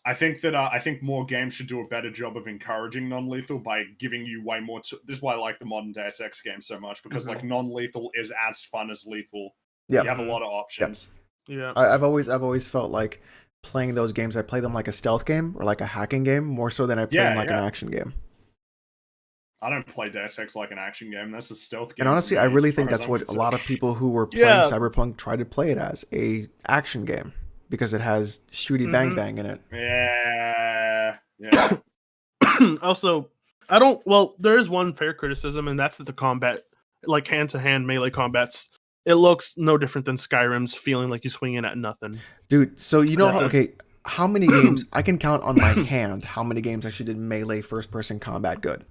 I think more games should do a better job of encouraging non-lethal by giving you way more. This is why I like the modern Deus Ex games so much, because like non-lethal is as fun as lethal. Yeah, you have a lot of options. Yeah, I've always felt like playing those games. I play them like a stealth game or like a hacking game more so than I play them like an action game. I don't play Deus Ex like an action game. That's a stealth game. And honestly, I really think that's what a lot of people who were playing Cyberpunk tried to play it as, a action game. Because it has shooty bang bang in it. Yeah. Also, there is one fair criticism, and that's that the combat, like hand-to-hand melee combats, it looks no different than Skyrim's, feeling like you're swinging at nothing. Dude, so how many games, I can count on my hand how many games actually did melee first-person combat good.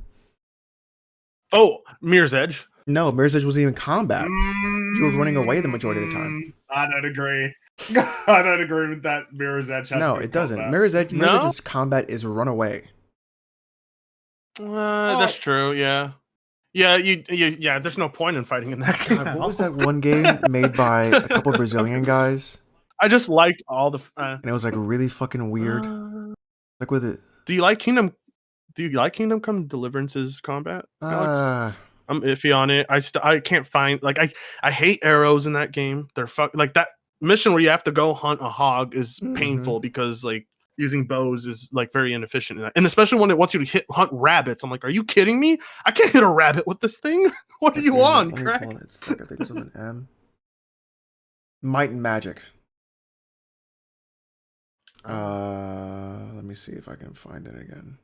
Oh, Mirror's Edge. No, Mirror's Edge wasn't even combat. You were running away the majority of the time. I don't agree. I don't agree with that. Mirror's Edge has it doesn't. Combat. Mirror's Edge's combat is run away. That's true. Yeah. Yeah. There's no point in fighting in that game. God, what was that one game made by a couple Brazilian guys? I just liked all the. And it was like really fucking weird. Like with it. Do you like Kingdom Come Deliverance's combat, Alex? I'm iffy on it. I can't find I hate arrows in that game. They're like that mission where you have to go hunt a hog is painful because like using bows is like very inefficient in that. And especially when it wants you to hunt rabbits. I'm like, are you kidding me? I can't hit a rabbit with this thing. What are you on, crack? I think it was an M. Might and Magic. Let me see if I can find it again.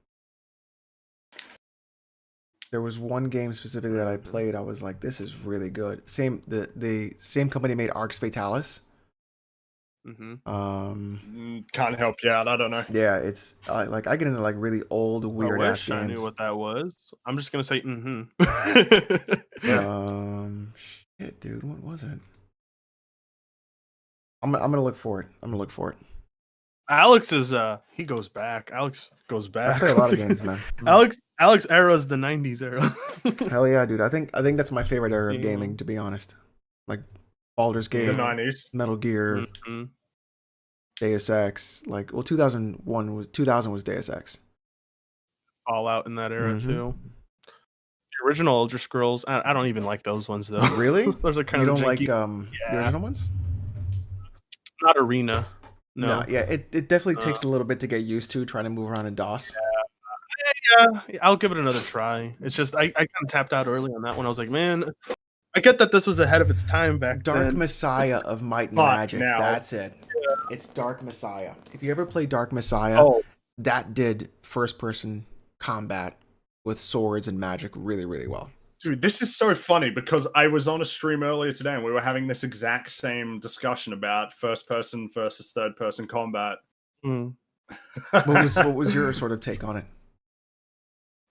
There was one game specifically that I played. I was like, this is really good. The same company made Arx Fatalis. Can't help you out. I don't know. Yeah, it's like I get into like really old, weird I ass wish I games. knew what that was. I'm just gonna say Shit, dude, what was it? I'm gonna look for it. Alex is he goes back. Alex goes back. I play a lot of games, man. Alex era is the 90s era. Hell yeah, dude. I think that's my favorite era of gaming, to be honest. Like Baldur's Gate, The 90s. Metal Gear, Deus Ex. Like, well, 2000 was Deus Ex. All out in that era too. The original Elder Scrolls. I don't even like those ones though. Really? Those are kind you of don't janky. like the original ones? Not Arena. No. Yeah, it definitely takes a little bit to get used to trying to move around in DOS. Yeah, I'll give it another try. It's just I kind of tapped out early on that one. I was like, man, I get that this was ahead of its time back Dark then. Messiah of Might and Magic. now. That's it. Yeah. It's Dark Messiah. If you ever play Dark Messiah, that did first-person combat with swords and magic really, really well. Dude, this is so funny because I was on a stream earlier today and we were having this exact same discussion about first person versus third person combat. What was your sort of take on it?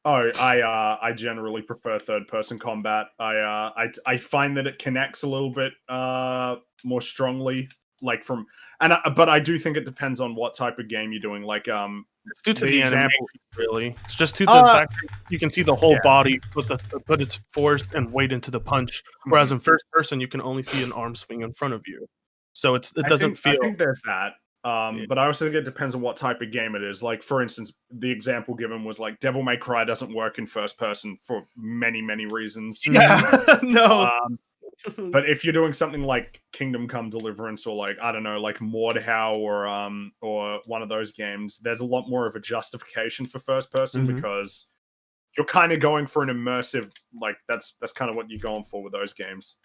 Oh, I generally prefer third person combat. I find that it connects a little bit more strongly, like but I do think it depends on what type of game you're doing. Like it's due to the animation, really. It's just to the fact that you can see the whole body put its force and weight into the punch. Whereas in first person, you can only see an arm swing in front of you. So it doesn't feel. I think there's that. But I also think it depends on what type of game it is. Like, for instance, the example given was like Devil May Cry doesn't work in first person for many, many reasons. Yeah, no. But if you're doing something like Kingdom Come Deliverance or like, I don't know, like Mordhau or one of those games, there's a lot more of a justification for first person because you're kind of going for an immersive, like that's kind of what you're going for with those games.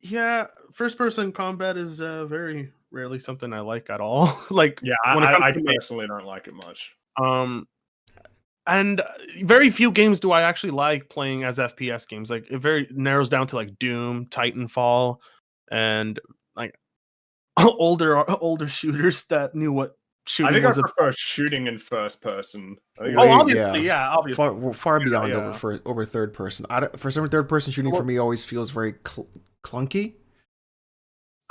Yeah, first person combat is very rarely something I like at all. Like, yeah, I personally don't like it much. And very few games do I actually like playing as FPS games. Like, it very narrows down to like Doom, Titanfall, and like older shooters that knew what shooting I think was. I prefer shooting in first person. Obviously. Far beyond over third person. For some third person shooting for me always feels very clunky.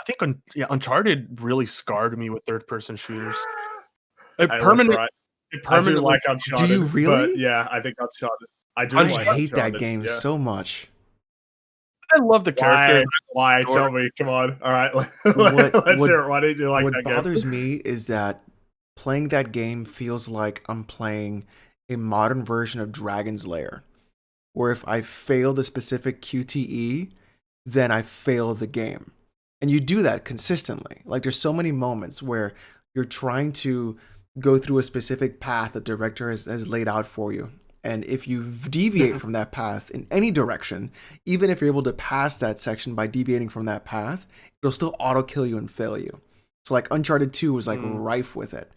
I think Uncharted really scarred me with third person shooters. I do like Uncharted. Do you really? But yeah, I think Uncharted. I hate that game so much. I love the character. Why? Tell me. Come on. All right. Let's hear it. Why did you like that game? What bothers me is that playing that game feels like I'm playing a modern version of Dragon's Lair, where if I fail the specific QTE, then I fail the game. And you do that consistently. Like, there's so many moments where you're trying to go through a specific path that the director has laid out for you. And if you deviate from that path in any direction, even if you're able to pass that section by deviating from that path, it'll still auto kill you and fail you. So like Uncharted 2 was like rife with it,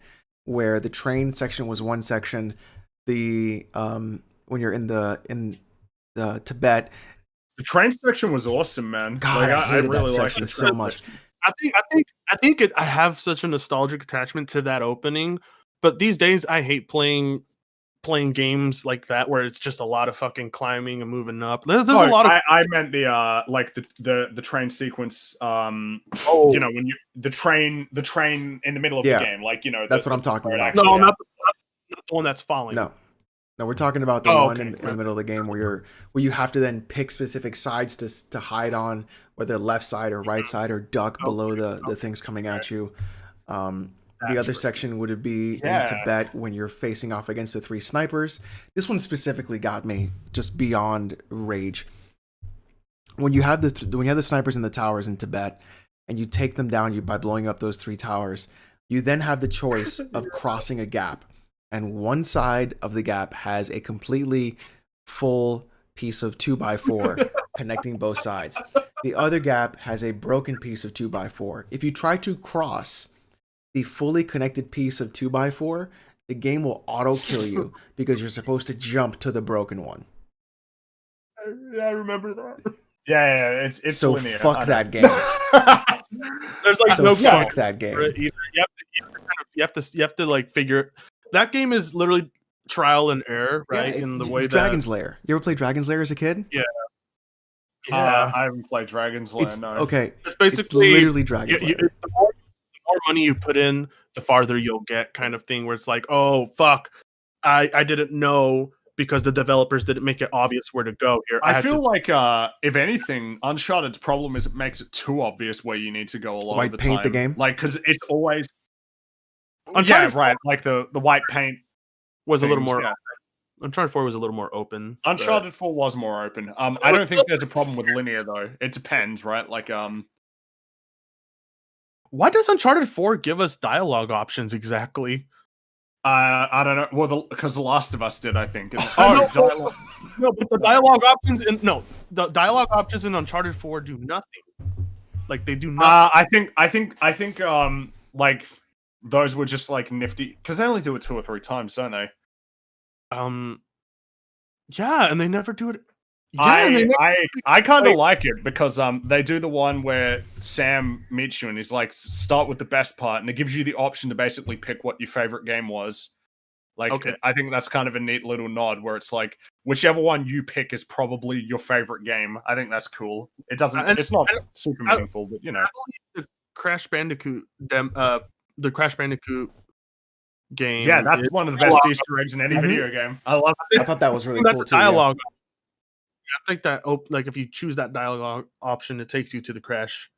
where the train section was one section, the when you're in the Tibet. The train section was awesome, man. God, I hated that section so much. I have such a nostalgic attachment to that opening, but these days I hate playing games like that where it's just a lot of fucking climbing and moving up. There's a lot of. I meant the train sequence. You know, when the train in the middle of the game, like, you know. That's what I'm talking about. No, not the one that's falling. No, we're talking about the one in the middle of the game where you have to then pick specific sides to hide on, whether left side or right side, or duck below the things coming at you. The other section would be in Tibet when you're facing off against the 3 snipers. This one specifically got me just beyond rage. When you have the snipers in the towers in Tibet and you take them down by blowing up those 3 towers, you then have the choice of crossing a gap. And one side of the gap has a completely full piece of 2x4 connecting both sides. The other gap has a broken piece of 2x4. If you try to cross the fully connected piece of 2x4, the game will auto kill you because you're supposed to jump to the broken one. Yeah, I remember that. Yeah, it's so linear. fuck that game. There's like so no fuck that game. You have to like figure that game is literally trial and error, right? Yeah, in the way it's Dragon's Lair. You ever play Dragon's Lair as a kid? Yeah. I haven't played Dragon's Lair. It's, no. Okay. It's basically literally Dragon's Lair. The more money you put in, the farther you'll get, kind of thing. Where it's like, oh fuck, I didn't know because the developers didn't make it obvious where to go here. I feel like, if anything, Uncharted's problem is it makes it too obvious where you need to go a lot of the time. Paint the game? Like, because it's always... Uncharted yeah, right. Like, the white paint was a little things, more... yeah. Uncharted 4 was a little more open. Uncharted 4 was more open. I don't think there's a problem with linear, though. It depends, right? Like, Why does Uncharted 4 give us dialogue options exactly? I don't know. Well, because The Last of Us did, I think. Dialogue. No, but the dialogue options the dialogue options in Uncharted 4 do nothing. Like they do nothing. I think like those were just like nifty because they only do it 2 or 3 times, don't they? Yeah, and they never do it. Yeah, I kind of like it because they do the one where Sam meets you and he's like, start with the best part, and it gives you the option to basically pick what your favorite game was. Like, okay. I think that's kind of a neat little nod where it's like whichever one you pick is probably your favorite game. I think that's cool. It doesn't. It's not super meaningful, but you know, the Crash Bandicoot game. Yeah, that's one of the best Easter eggs in any video game. I love it. I thought that was really cool too. Dialogue. Yeah. I think that like if you choose that dialogue option, it takes you to the Crash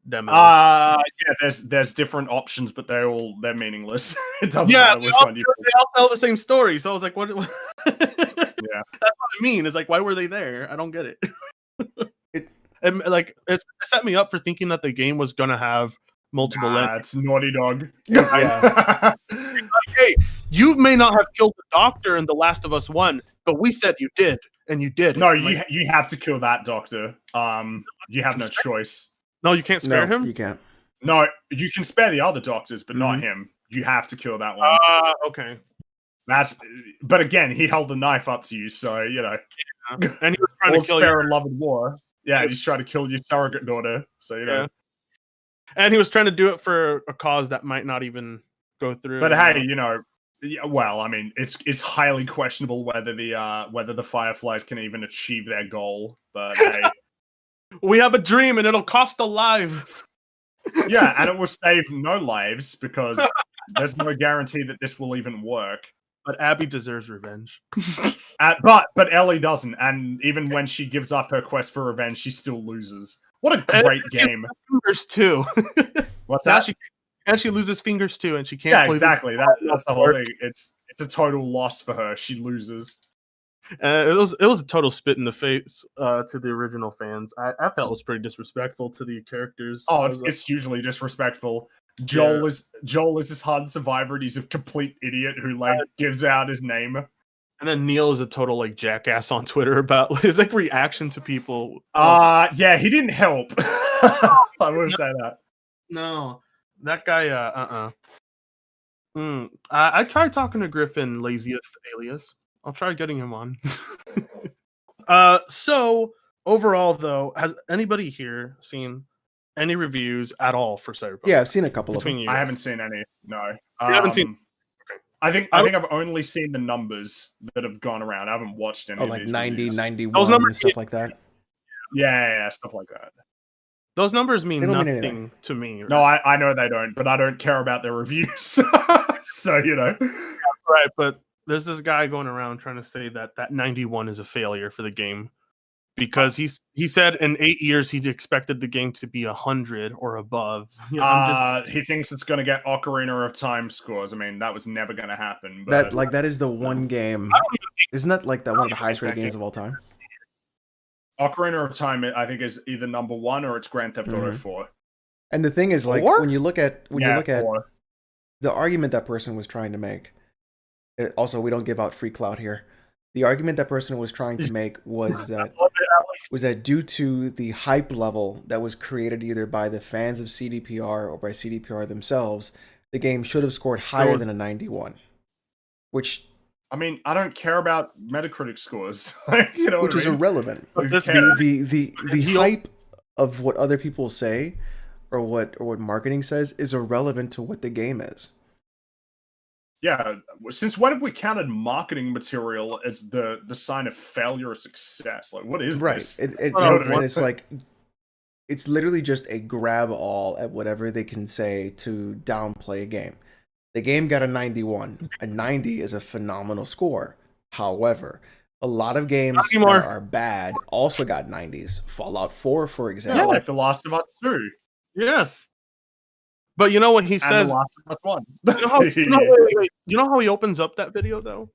demo. Yeah, there's different options, but they're meaningless. It doesn't matter which one you pick. They all tell the same story. So I was like, what? Yeah, that's what I mean. It's like, why were they there? I don't get it. And like it set me up for thinking that the game was gonna have multiple. It's Naughty Dog. Yeah. Hey, you may not have killed the doctor in The Last of Us 1, but we said you did, and you did. No, you have to kill that doctor. You have no choice. No, you can't spare him? You can't. No, you can spare the other doctors, but not him. You have to kill that one. Okay. But again, he held the knife up to you, so you know. Yeah. And he was trying to kill fair and love and war. Yeah, he's trying to kill your surrogate daughter. So you know. Yeah. And he was trying to do it for a cause that might not even go through. But hey, you know, well, I mean, it's highly questionable whether the Fireflies can even achieve their goal. But hey, we have a dream, and it'll cost a life. Yeah, and it will save no lives because there's no guarantee that this will even work. But Abby deserves revenge. But Ellie doesn't, and even when she gives up her quest for revenge, she still loses. What a great game! Fingers too. What's that? And she loses fingers too, and she can't. Yeah, play exactly. That's the whole thing. It's a total loss for her. She loses. It was a total spit in the face to the original fans. I felt it was pretty disrespectful to the characters. Oh, it's hugely disrespectful. Joel is this hard survivor, and he's a complete idiot who gives out his name. And then Neil is a total jackass on Twitter about his reaction to people. Yeah, he didn't help. I wouldn't say that. No, that guy. I tried talking to Griffin, laziest alias. I'll try getting him on. So overall, though, has anybody here seen any reviews at all for Cyberpunk? Yeah, I've seen a couple of them. I haven't seen any. No, you haven't seen. Okay. I think I've only seen the numbers that have gone around. I haven't watched any. Oh, of like these 90, reviews. 91, and stuff like that. Yeah, stuff like that. Those numbers mean nothing nothing to me. Right? No, I know they don't, but I don't care about their reviews. So you know, right? But there's this guy going around trying to say that 91 is a failure for the game because he said in 8 years he'd expected the game to be 100 or above. He thinks it's going to get Ocarina of Time scores. I mean, that was never going to happen. But... That is the one game. Isn't that one of the highest rated games of all time? Ocarina of Time, I think, is either number 1 or it's Grand Theft Auto 4. And the thing is, when you look at 4. The argument that person was trying to make. Also, we don't give out free clout here. The argument that person was trying to make was that due to the hype level that was created either by the fans of CDPR or by CDPR themselves, the game should have scored higher than a 91. which I mean, I don't care about Metacritic scores. Like, you know which what is I mean? irrelevant. Who The cares? the hype of what other people say or what marketing says is irrelevant to what the game is. Yeah, since when have we counted marketing material as the sign of failure or success? Like, what is Right. this? And it's like it's literally just a grab all at whatever they can say to downplay a game. The game got a 91. A 90 is a phenomenal score. However, a lot of games that are bad also got 90s. Fallout 4, for example. Yeah, like The Last of Us 2. Yes. But you know what he says? The Last of Us 1. You know how he opens up that video though?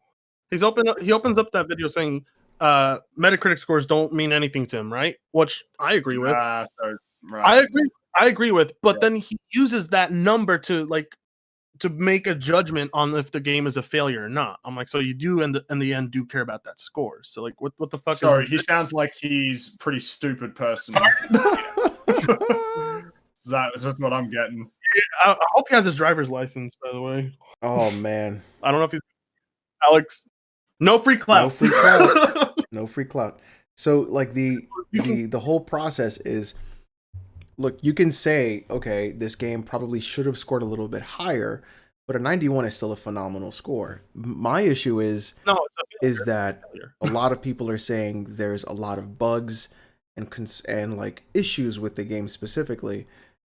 He opens up that video saying Metacritic scores don't mean anything to him, right? Which I agree with. Right. I agree with, but then he uses that number to make a judgment on if the game is a failure or not. I'm like, so you do in the end do care about that score. So like what the fuck Sorry, is he sounds like he's a pretty stupid person. That's what I'm getting. I hope he has his driver's license, by the way. Oh man. I don't know if he's Alex. No free clout. No free clout. No free clout. So like the whole process is, look, you can say, okay, this game probably should have scored a little bit higher, but a 91 is still a phenomenal score. My issue is that a lot of people are saying there's a lot of bugs and like issues with the game specifically,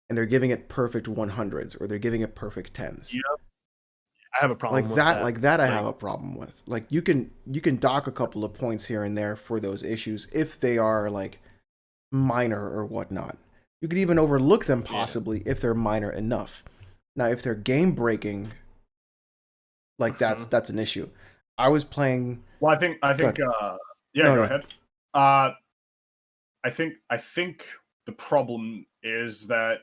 and they're giving it perfect 100s or they're giving it perfect 10s. Yep. I have a problem like with that. that. Like that, I have a problem with. Like you can dock a couple of points here and there for those issues if they are like minor or whatnot. You could even overlook them possibly if they're minor enough. Now, if they're game breaking, like that's an issue. I was playing. Well, I think. Go ahead. I think the problem is that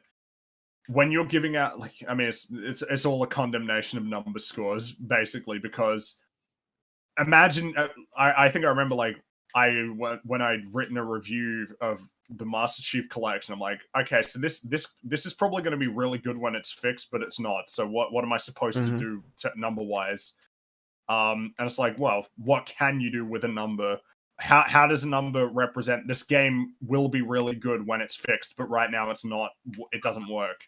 when you're giving out, like, I mean, it's all a condemnation of number scores basically, because imagine, I think I remember like when I'd written a review of the Master Chief Collection, I'm like, okay, so this is probably going to be really good when it's fixed, but it's not. So what am I supposed to do number wise? And it's like, well, what can you do with a number? How does a number represent this game will be really good when it's fixed, but right now it's not. It doesn't work.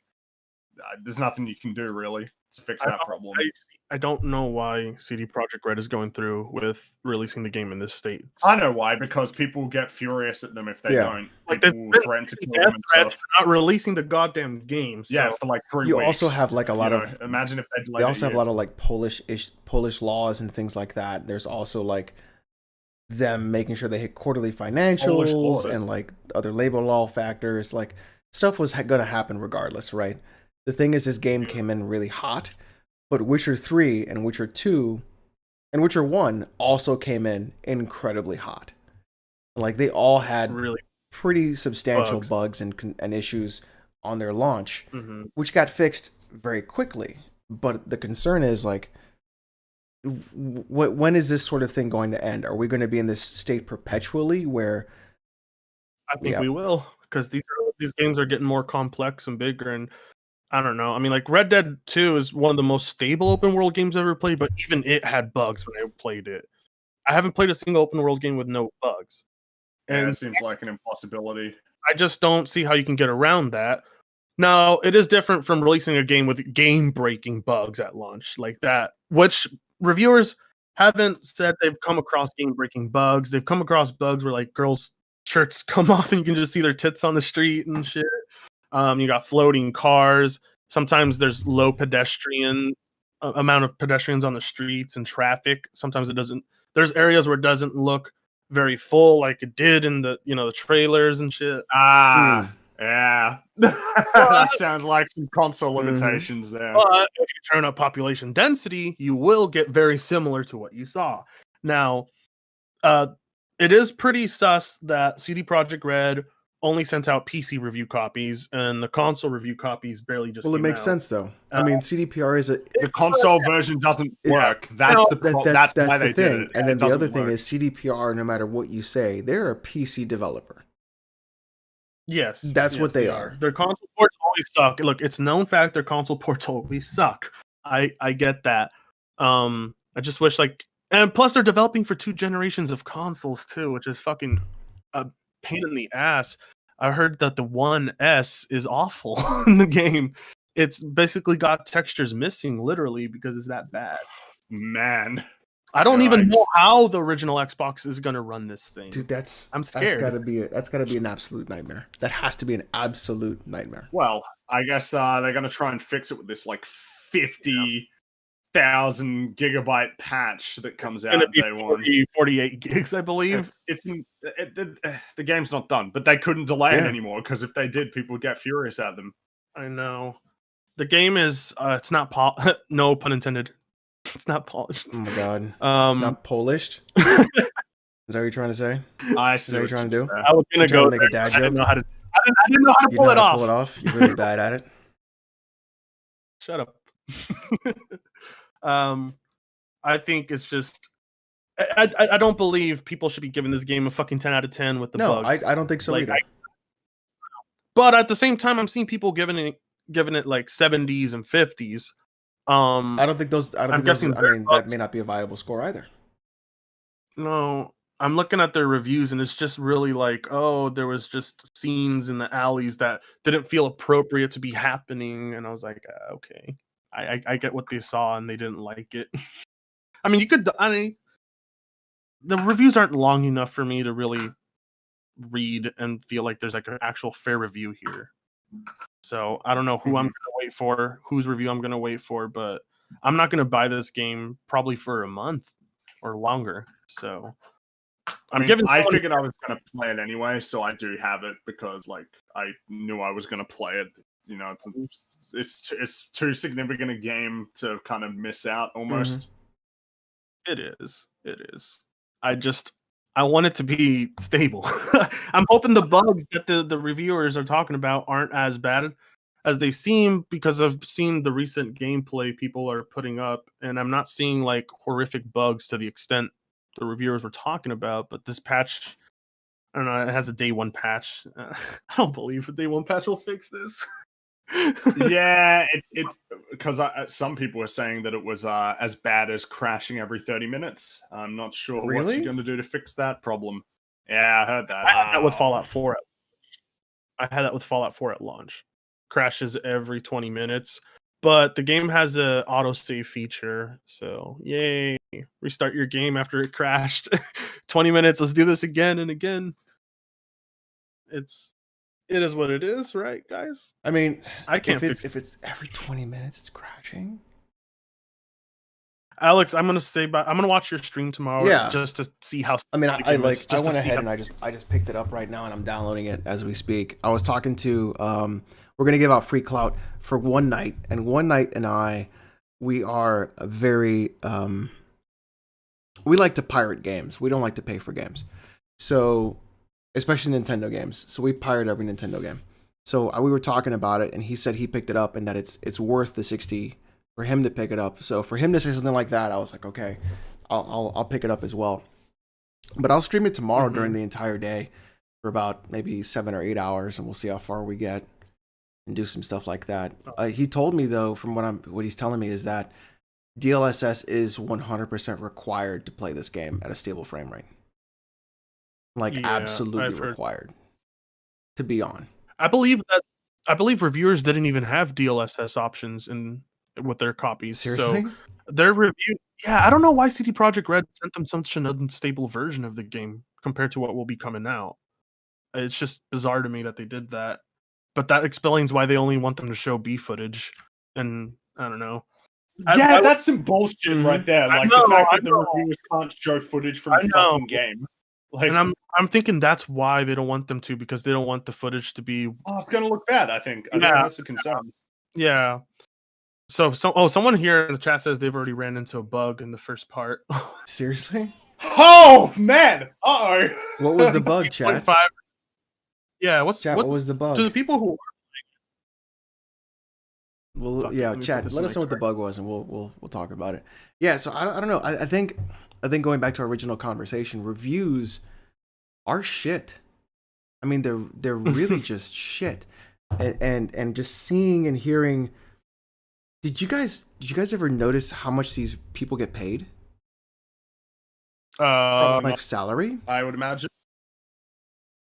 There's nothing you can do really to fix that problem. I don't know why CD Projekt Red is going through with releasing the game in this state. I know why, because people get furious at them if they don't. Like people threaten to kill them and threats stuff. for not releasing the goddamn game. So. Yeah, for like 3 weeks. You also have like a lot of. Imagine if they delayed. They also have a lot of like Polish laws and things like that. There's also like them making sure they hit quarterly financials and like other labor law factors. Like stuff was going to happen regardless, right? The thing is, this game came in really hot, but Witcher 3 and Witcher 2 and Witcher 1 also came in incredibly hot. Like they all had really pretty substantial bugs and issues on their launch, which got fixed very quickly. But the concern is like, when is this sort of thing going to end? Are we going to be in this state perpetually where? I think we will, because these games are getting more complex and bigger, and I don't know. I mean, like Red Dead 2 is one of the most stable open world games I've ever played, but even it had bugs when I played it. I haven't played a single open world game with no bugs. And it seems like an impossibility. I just don't see how you can get around that. Now, it is different from releasing a game with game-breaking bugs at launch like that, which reviewers haven't said they've come across game-breaking bugs. They've come across bugs where like girls' shirts come off and you can just see their tits on the street and shit. You got floating cars. Sometimes there's low pedestrian amount of pedestrians on the streets and traffic. Sometimes it doesn't. There's areas where it doesn't look very full, like it did in the the trailers and shit. Yeah. That sounds like some console limitations there. But if you turn up population density, you will get very similar to what you saw. Now, it is pretty sus that CD Projekt Red only sent out PC review copies and the console review copies barely just. Well, it makes sense though. I mean, CDPR is the console version doesn't work. That's that's why they thing. did it. And then the other thing is CDPR. No matter what you say, they're a PC developer. Yes, that's what they are. Their console ports always suck. Look, it's known fact their console ports always suck. I get that. And I just wish like, and plus they're developing for 2 generations of consoles too, which is fucking a pain in the ass. I heard that the One S is awful in the game. It's basically got textures missing, literally, because it's that bad. Man, I don't even know how the original Xbox is gonna run this thing. Dude, I'm scared. That's gotta be an absolute nightmare. That has to be an absolute nightmare. Well, I guess they're gonna try and fix it with this like 50,000 gigabyte patch that comes out day 48 gigs, I believe. The game's not done, but they couldn't delay it anymore because if they did, people would get furious at them. I know. The game is it's not no pun intended. It's not polished. Oh my god. It's not polished. Is that what you're trying to say? Is that what you're trying to do? I was gonna go make a dad joke. I didn't know how to pull it off. You're really bad at it. Shut up. I think it's just I don't believe people should be giving this game a fucking 10 out of 10 with the bugs. I don't think so either. But at the same time, I'm seeing people giving it like 70s and 50s. I don't think those. I mean, that may not be a viable score either. No, I'm looking at their reviews, and it's just really like, oh, there was just scenes in the alleys that didn't feel appropriate to be happening, and I was like, okay, I get what they saw, and they didn't like it. I mean, the reviews aren't long enough for me to really read and feel like there's like an actual fair review here. So I don't know who I'm going to wait for, whose review I'm going to wait for, but I'm not going to buy this game probably for a month or longer. So I figured I was going to play it anyway, so I do have it because like I knew I was going to play it. You know, it's too significant a game to kind of miss out almost. It is. I want it to be stable. I'm hoping the bugs that the reviewers are talking about aren't as bad as they seem, because I've seen the recent gameplay people are putting up, and I'm not seeing like horrific bugs to the extent the reviewers were talking about. But this patch, I don't know, it has a day 1 patch. I don't believe a day 1 patch will fix this. Yeah, it because some people were saying that it was as bad as crashing every 30 minutes. I'm not sure what you're going to do to fix that problem. Yeah, I heard that. I had that with Fallout 4. I had that with Fallout 4 at launch. Crashes every 20 minutes, but the game has a autosave feature, so yay! Restart your game after it crashed. 20 minutes. Let's do this again and again. It is what it is, right, guys? I mean, I can't if it's every 20 minutes it's crashing. Alex, I'm gonna watch your stream tomorrow, just to see how. I mean, I went ahead and I just picked it up right now and I'm downloading it as we speak. I was talking to we're gonna give out free clout for one night, and One Night and we are very we like to pirate games. We don't like to pay for games, so. Especially Nintendo games. So we pirate every Nintendo game. So we were talking about it, and he said he picked it up and that it's worth the $60 for him to pick it up. So for him to say something like that, I was like, okay, I'll pick it up as well. But I'll stream it tomorrow during the entire day for about maybe 7 or 8 hours, and we'll see how far we get and do some stuff like that. He told me though, from what he's telling me, is that DLSS is 100% required to play this game at a stable frame rate. Absolutely required to be on. I believe reviewers didn't even have DLSS options with their copies. Seriously? So their review, I don't know why CD Projekt Red sent them such an unstable version of the game compared to what will be coming out. It's just bizarre to me that they did that. But that explains why they only want them to show B footage. And I don't know. Yeah, that's some bullshit right there. Like the fact that the reviewers can't show footage from the fucking game. Like, and I'm thinking that's why they don't want them to, because they don't want the footage to be. Oh, it's gonna look bad. I think that's a concern. Yeah. So someone here in the chat says they've already ran into a bug in the first part. Seriously? Oh man! Uh-oh. What was the bug, chat? Yeah. What was the bug? To the people who. Well, yeah, chat. Let us know what the bug was, and we'll talk about it. Yeah. So I don't know. I think going back to our original conversation, reviews are shit. I mean, they're really just shit. And just seeing and hearing. Did you guys ever notice how much these people get paid? Like salary? I would imagine.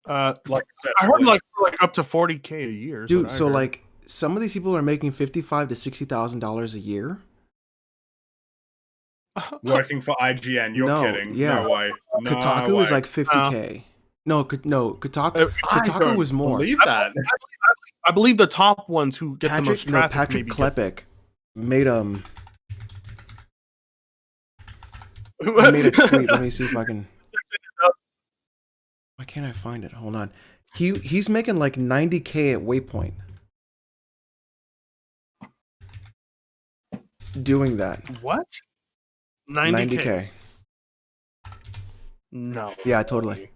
Like I said, I heard like up to 40K a year. is what Dude, I so heard. like some of these people are making $55,000 to $60,000 a year. working for IGN. You're No, kidding. yeah. No way. No Kotaku way. was like 50K. No, Kotaku I Kotaku don't was more. believe that. I believe the top ones who get the most traffic. Patrick maybe Klepek made he get- made a tweet. Let me see if I can. Why can't I find it? Hold on. He's making like 90K at Waypoint. Doing that. What? 90K? 90K. No. Yeah, totally.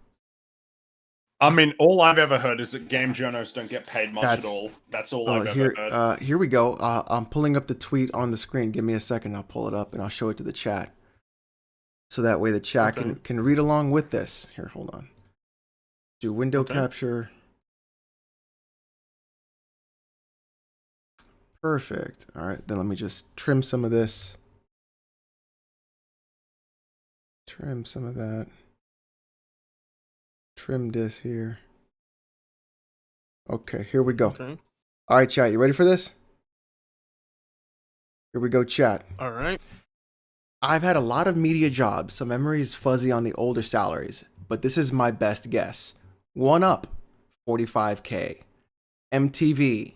I mean, all I've ever heard is that game journalists don't get paid much at all. That's all I've ever heard. Here we go. I'm pulling up the tweet on the screen. Give me a second. I'll pull it up and I'll show it to the chat. So that way the chat can read along with this. Here, hold on. Do window capture. Perfect. All right, then let me just trim some of this. Trim some of that. Trim this here. Okay, here we go. Okay. All right, chat, you ready for this? Here we go, chat. All right. I've had a lot of media jobs, so memory is fuzzy on the older salaries, but this is my best guess. 1UP, 45K. MTV,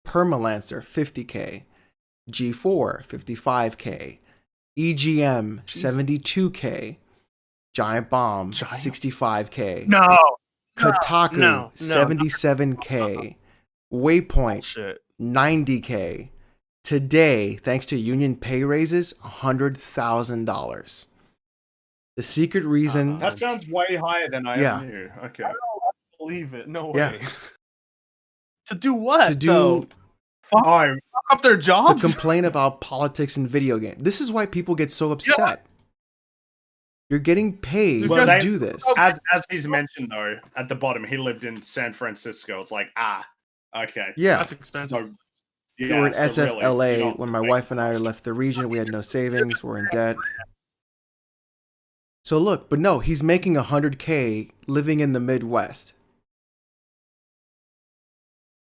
Permalancer, 50K. G4, 55K. EGM, 72K. Giant Bomb, 65K. No. Kotaku, no, 77K. Waypoint, 90K. Today, thanks to union pay raises, $100,000. The secret reason. That sounds way higher than I ever knew. Okay. I don't believe it. No Yeah. way. To do what? To do though? Fuck up their jobs? to complain about politics and video games. This is why people get so upset. You're getting paid to do this. As he's mentioned though, at the bottom, he lived in San Francisco. It's like, okay. Yeah. That's expensive. So, We were in so SFLA really, you don't when my make wife and I left the region. We had no savings. We're in debt. So look, but no, he's making $100K living in the Midwest.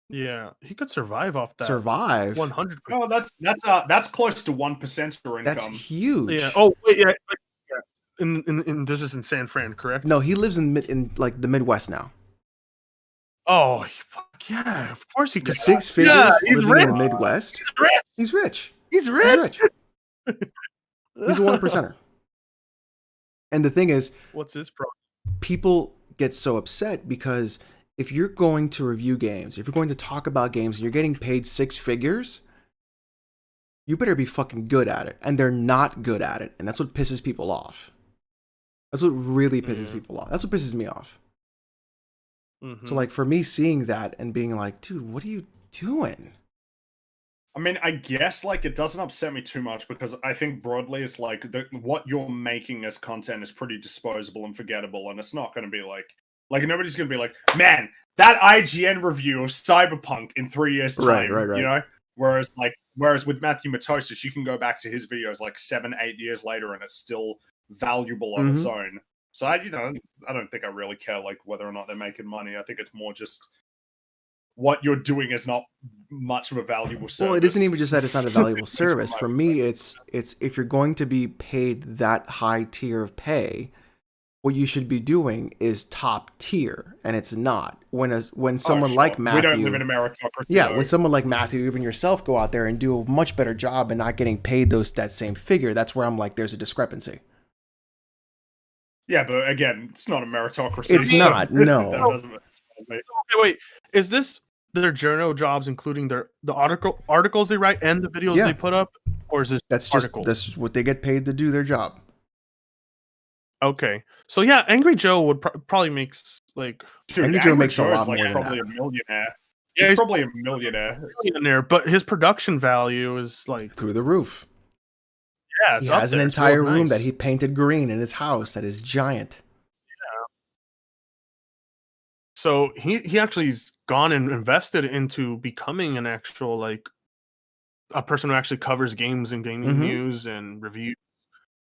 Yeah, he could survive off that. Survive? 100%. Oh, that's close to 1% income. That's huge. Yeah. Oh, wait, yeah. In this is in San Fran, correct? No, he lives in like the Midwest now. Oh, fuck yeah! Of course he could. 6 figures he's living rich. in the Midwest. He's rich. He's rich. He's rich. He's a 1%er. And the thing is, what's his problem? People get so upset because if you're going to review games, if you're going to talk about games and you're getting paid 6 figures, you better be fucking good at it. And they're not good at it. And that's what pisses people off. That's what really pisses people off. That's what pisses me off. So like for me seeing that and being like, dude, what are you doing? I mean, I guess like it doesn't upset me too much because I think broadly it's like what you're making as content is pretty disposable and forgettable, and it's not going to be like nobody's going to be like, man, that IGN review of Cyberpunk in 3 years time, Right. you know. Whereas with Matthew Matosis, you can go back to his videos like 7-8 years later, and it's still valuable on its own. So I don't think I really care like whether or not they're making money. I think it's more just what you're doing is not much of a valuable service. Well, it isn't even just that it's not a valuable service. For me, it's if you're going to be paid that high tier of pay, what you should be doing is top tier, and it's not. When someone like Matthew, we don't live in a meritocracy. Yeah, when someone like Matthew, even yourself, go out there and do a much better job and not getting paid that same figure, that's where I'm like, there's a discrepancy. Yeah, but again, it's not a meritocracy. It's not. No. Okay, wait. Is this their journal jobs, including the articles they write and the videos they put up, or is this that's what they get paid to do their job? Okay, so yeah, Angry Joe would probably makes like Angry Joe makes a lot more than probably that. a millionaire. Yeah, he's probably a millionaire. But his production value is like through the roof. Yeah, it's he up has there. an entire room nice. that he painted green in his house that is giant. Yeah. So he actually's gone and invested into becoming an actual like a person who actually covers games and gaming news and reviews.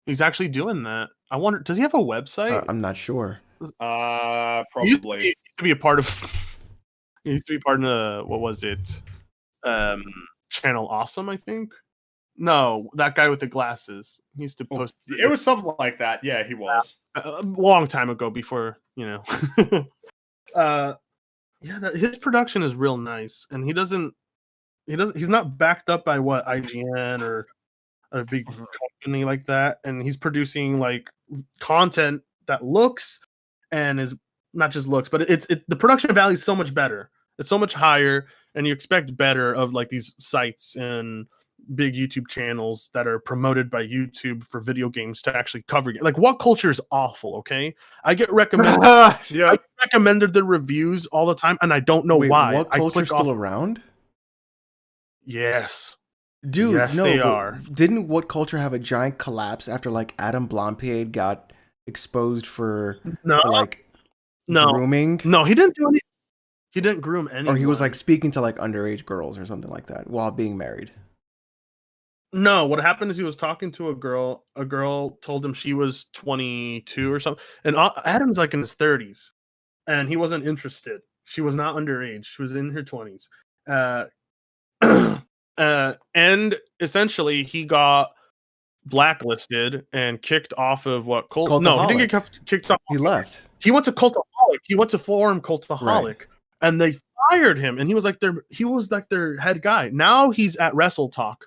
He's actually doing that. I wonder, does he have a website? I'm not sure. He used Probably. to be a part of. He used to be part of what was it? Channel Awesome, I think. No, that guy with the glasses. He used to post. It was something like that. Yeah, he was. A long time ago, before his production is real nice, and he's not backed up by what IGN or a big company like that, and he's producing like content that looks and is not just looks, but the production value is so much better. It's so much higher, and you expect better of like these sites and big YouTube channels that are promoted by YouTube for video games to actually cover it. Like, What Culture is awful, okay? I get recommended I get recommended the reviews all the time, and I don't know why. What I Culture's click still off. around? Yes. Dude, Yes, no, they but are. Didn't What Culture have a giant collapse after like Adam Blompied got exposed for like grooming? No, he didn't do any. He didn't groom anyone. Or he was like speaking to like underage girls or something like that while being married. No, what happened is he was talking to a girl. A girl told him she was 22 or something, and Adam's like in his 30s, and he wasn't interested. She was not underage. She was in her 20s. And essentially he got blacklisted and kicked off of what cult. No, he didn't get kicked off. He left. He went to Cultaholic. He went to Forum Cultaholic, Right. and they fired him. And he was like their head guy. Now he's at Wrestle Talk,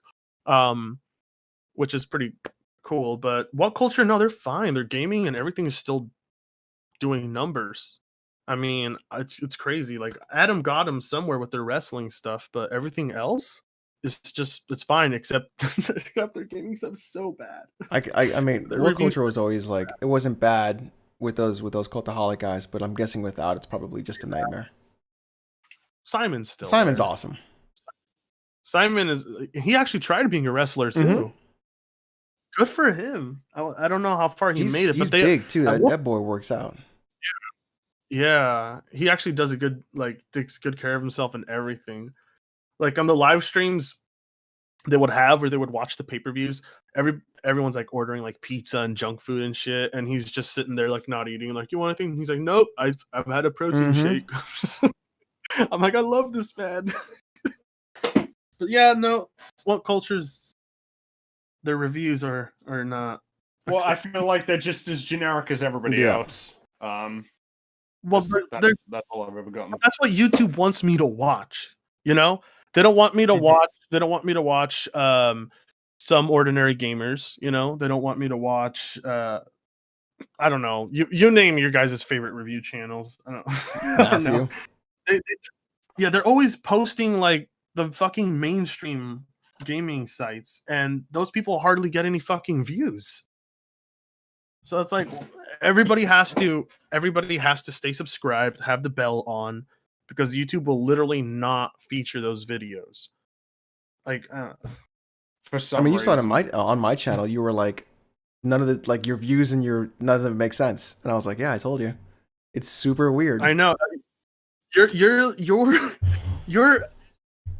which is pretty cool. But What Culture? No, they're fine. They're gaming, and everything is still doing numbers. I mean, it's crazy. Like, Adam got him somewhere with their wrestling stuff, but everything else is just, it's fine, except their gaming stuff's so bad. I mean, Their What reviews- Culture was always like, it wasn't bad with those Cultaholic guys, but I'm guessing without, it's probably just a nightmare. Simon's still Simon's there. awesome. Simon he actually tried being a wrestler too. Mhm. Good for him. I don't know how far he made it, He's but big too. That boy works out. Yeah, he actually does a good, like, takes good care of himself and everything. Like, on the live streams they would have, where they would watch the pay-per-views, everyone's like ordering like pizza and junk food and shit, and he's just sitting there like not eating. Like, you want anything? He's like, nope, I've had a protein shake. I'm like, I love this man. But yeah, no, What Culture's, their reviews are not. Well, I feel like they're just as generic as everybody else. Well, that's all I've ever gotten. That's what YouTube wants me to watch. You know, they don't want me to watch. They don't want me to watch some ordinary gamers. You know, they don't want me to watch. I don't know. You name your guys' favorite review channels. I don't, I don't know. They're always posting like the fucking mainstream gaming sites, and those people hardly get any fucking views. So it's like everybody has to stay subscribed, have the bell on, because YouTube will literally not feature those videos. Like, for some I mean, you reason. saw it on my channel. You were like, none of the like your views and none of them make sense, and I was like, yeah, I told you, it's super weird. I know your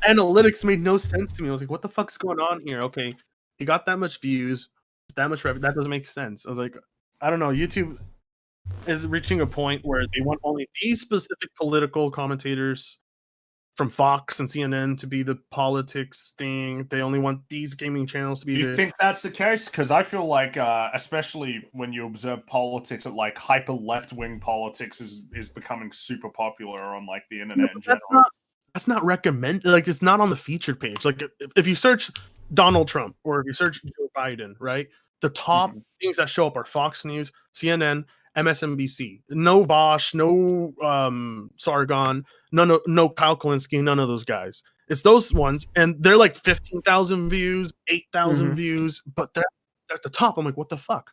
analytics made no sense to me. I was like, what the fuck's going on here? Okay, he got that much views, that much revenue. That doesn't make sense. I was like, I don't know. YouTube is reaching a point where they want only these specific political commentators from Fox and CNN to be the politics thing. They only want these gaming channels to be. Do you think that's the case? Because I feel like, especially when you observe politics, that like hyper left wing politics is becoming super popular on like the internet in general. That's not recommended. Like, it's not on the featured page. Like, if you search Donald Trump or if you search Joe Biden, right? The top things that show up are Fox News, CNN, MSNBC. No Vosh, no Sargon, no Kyle Kalinske, none of those guys. It's those ones, and they're like 15,000 views, 8,000 views, but they're at the top. I'm like, what the fuck?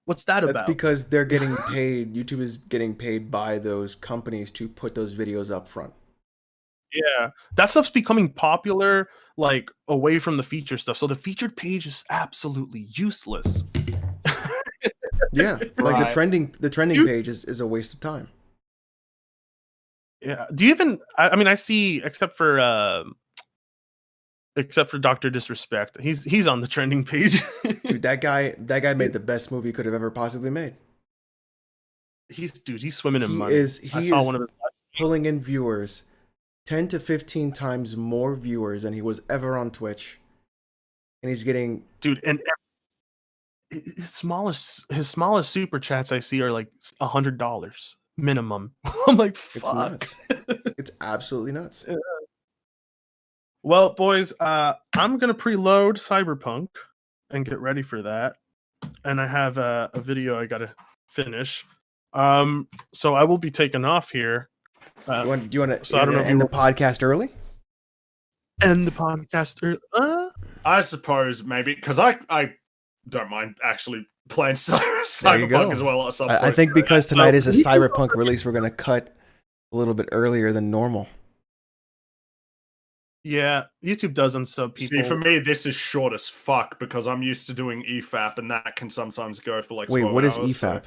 What's that about? That's because they're getting paid. YouTube is getting paid by those companies to put those videos up front. Yeah, that stuff's becoming popular, like, away from the feature stuff. So the featured page is absolutely useless. Yeah, like the trending page is a waste of time. Yeah. Do you even? I mean, I see, except for except for Doctor Disrespect. He's on the trending page. Dude, that guy made the best movie he could have ever possibly made. He's swimming in money. He is one of his pulling in viewers 10 to 15 times more viewers than he was ever on Twitch. And he's getting and his smallest super chats I see are like $100 minimum. I'm like, fuck. It's nuts. It's absolutely nuts. Well, boys, I'm gonna preload Cyberpunk and get ready for that. And I have a video I gotta finish. So I will be taking off here. Do you want to? So I don't know if end the podcast early. End the podcast early. I suppose maybe because I don't mind actually playing There you go. Cyberpunk as well. At some I point. think because tonight is a Cyberpunk release, we're gonna cut a little bit earlier than normal. Yeah, YouTube does unsub people. See, for me, this is short as fuck because I'm used to doing EFAP, and that can sometimes go for like. Wait, 12 what is hours, EFAP?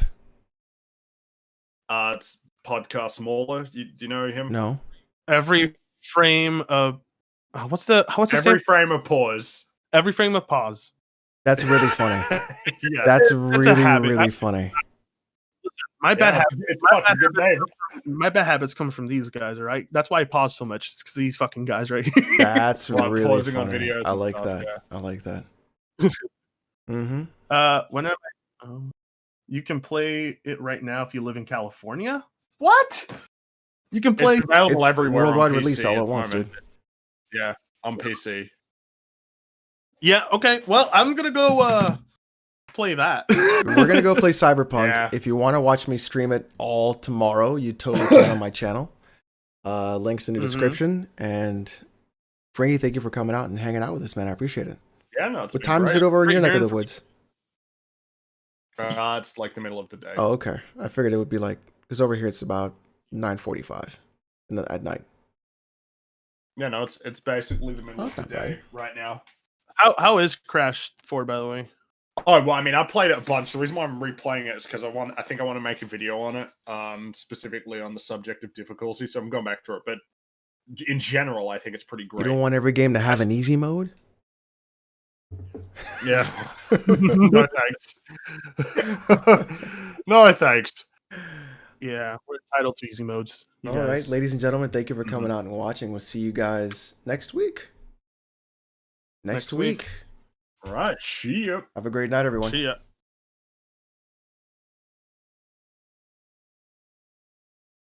It's podcast smaller. Do you know him? No. Every frame of what's the every frame of pause. Every frame of pause. That's really funny. Yeah, that's really funny. My bad habits. My bad habits come from these guys, right? That's why I pause so much. It's because these fucking guys, right here. That's really pausing funny. on videos I and like stuff, that. yeah. I like that. Mm-hmm. Whenever you can play it right now if you live in California. What? You can play. It's available everywhere. Worldwide on PC release all at the once, dude. moment. Yeah, on PC. Yeah. Okay. Well, I'm gonna go play that. We're gonna go play Cyberpunk. Yeah. If you want to watch me stream it all tomorrow, you totally can on my channel. Links in the description. And Fringy, thank you for coming out and hanging out with us, man. I appreciate it. Yeah, no. What time is it over in your neck of the woods? It's like the middle of the day. Oh, okay. I figured it would be like because over here it's about 9:45 at night. Yeah, no, it's basically the middle of the not day right now. How is Crash 4, by the way? Oh well, I mean, I played it a bunch. The reason why I'm replaying it is because I think I want to make a video on it, specifically on the subject of difficulty. So I'm going back through it. But in general, I think it's pretty great. You don't want every game to have an easy mode? Yeah. No thanks. No thanks. Yeah, we're entitled to easy modes. All right, ladies and gentlemen, thank you for coming out and watching. We'll see you guys next week. Next week. All right. See ya. Have a great night, everyone. See ya.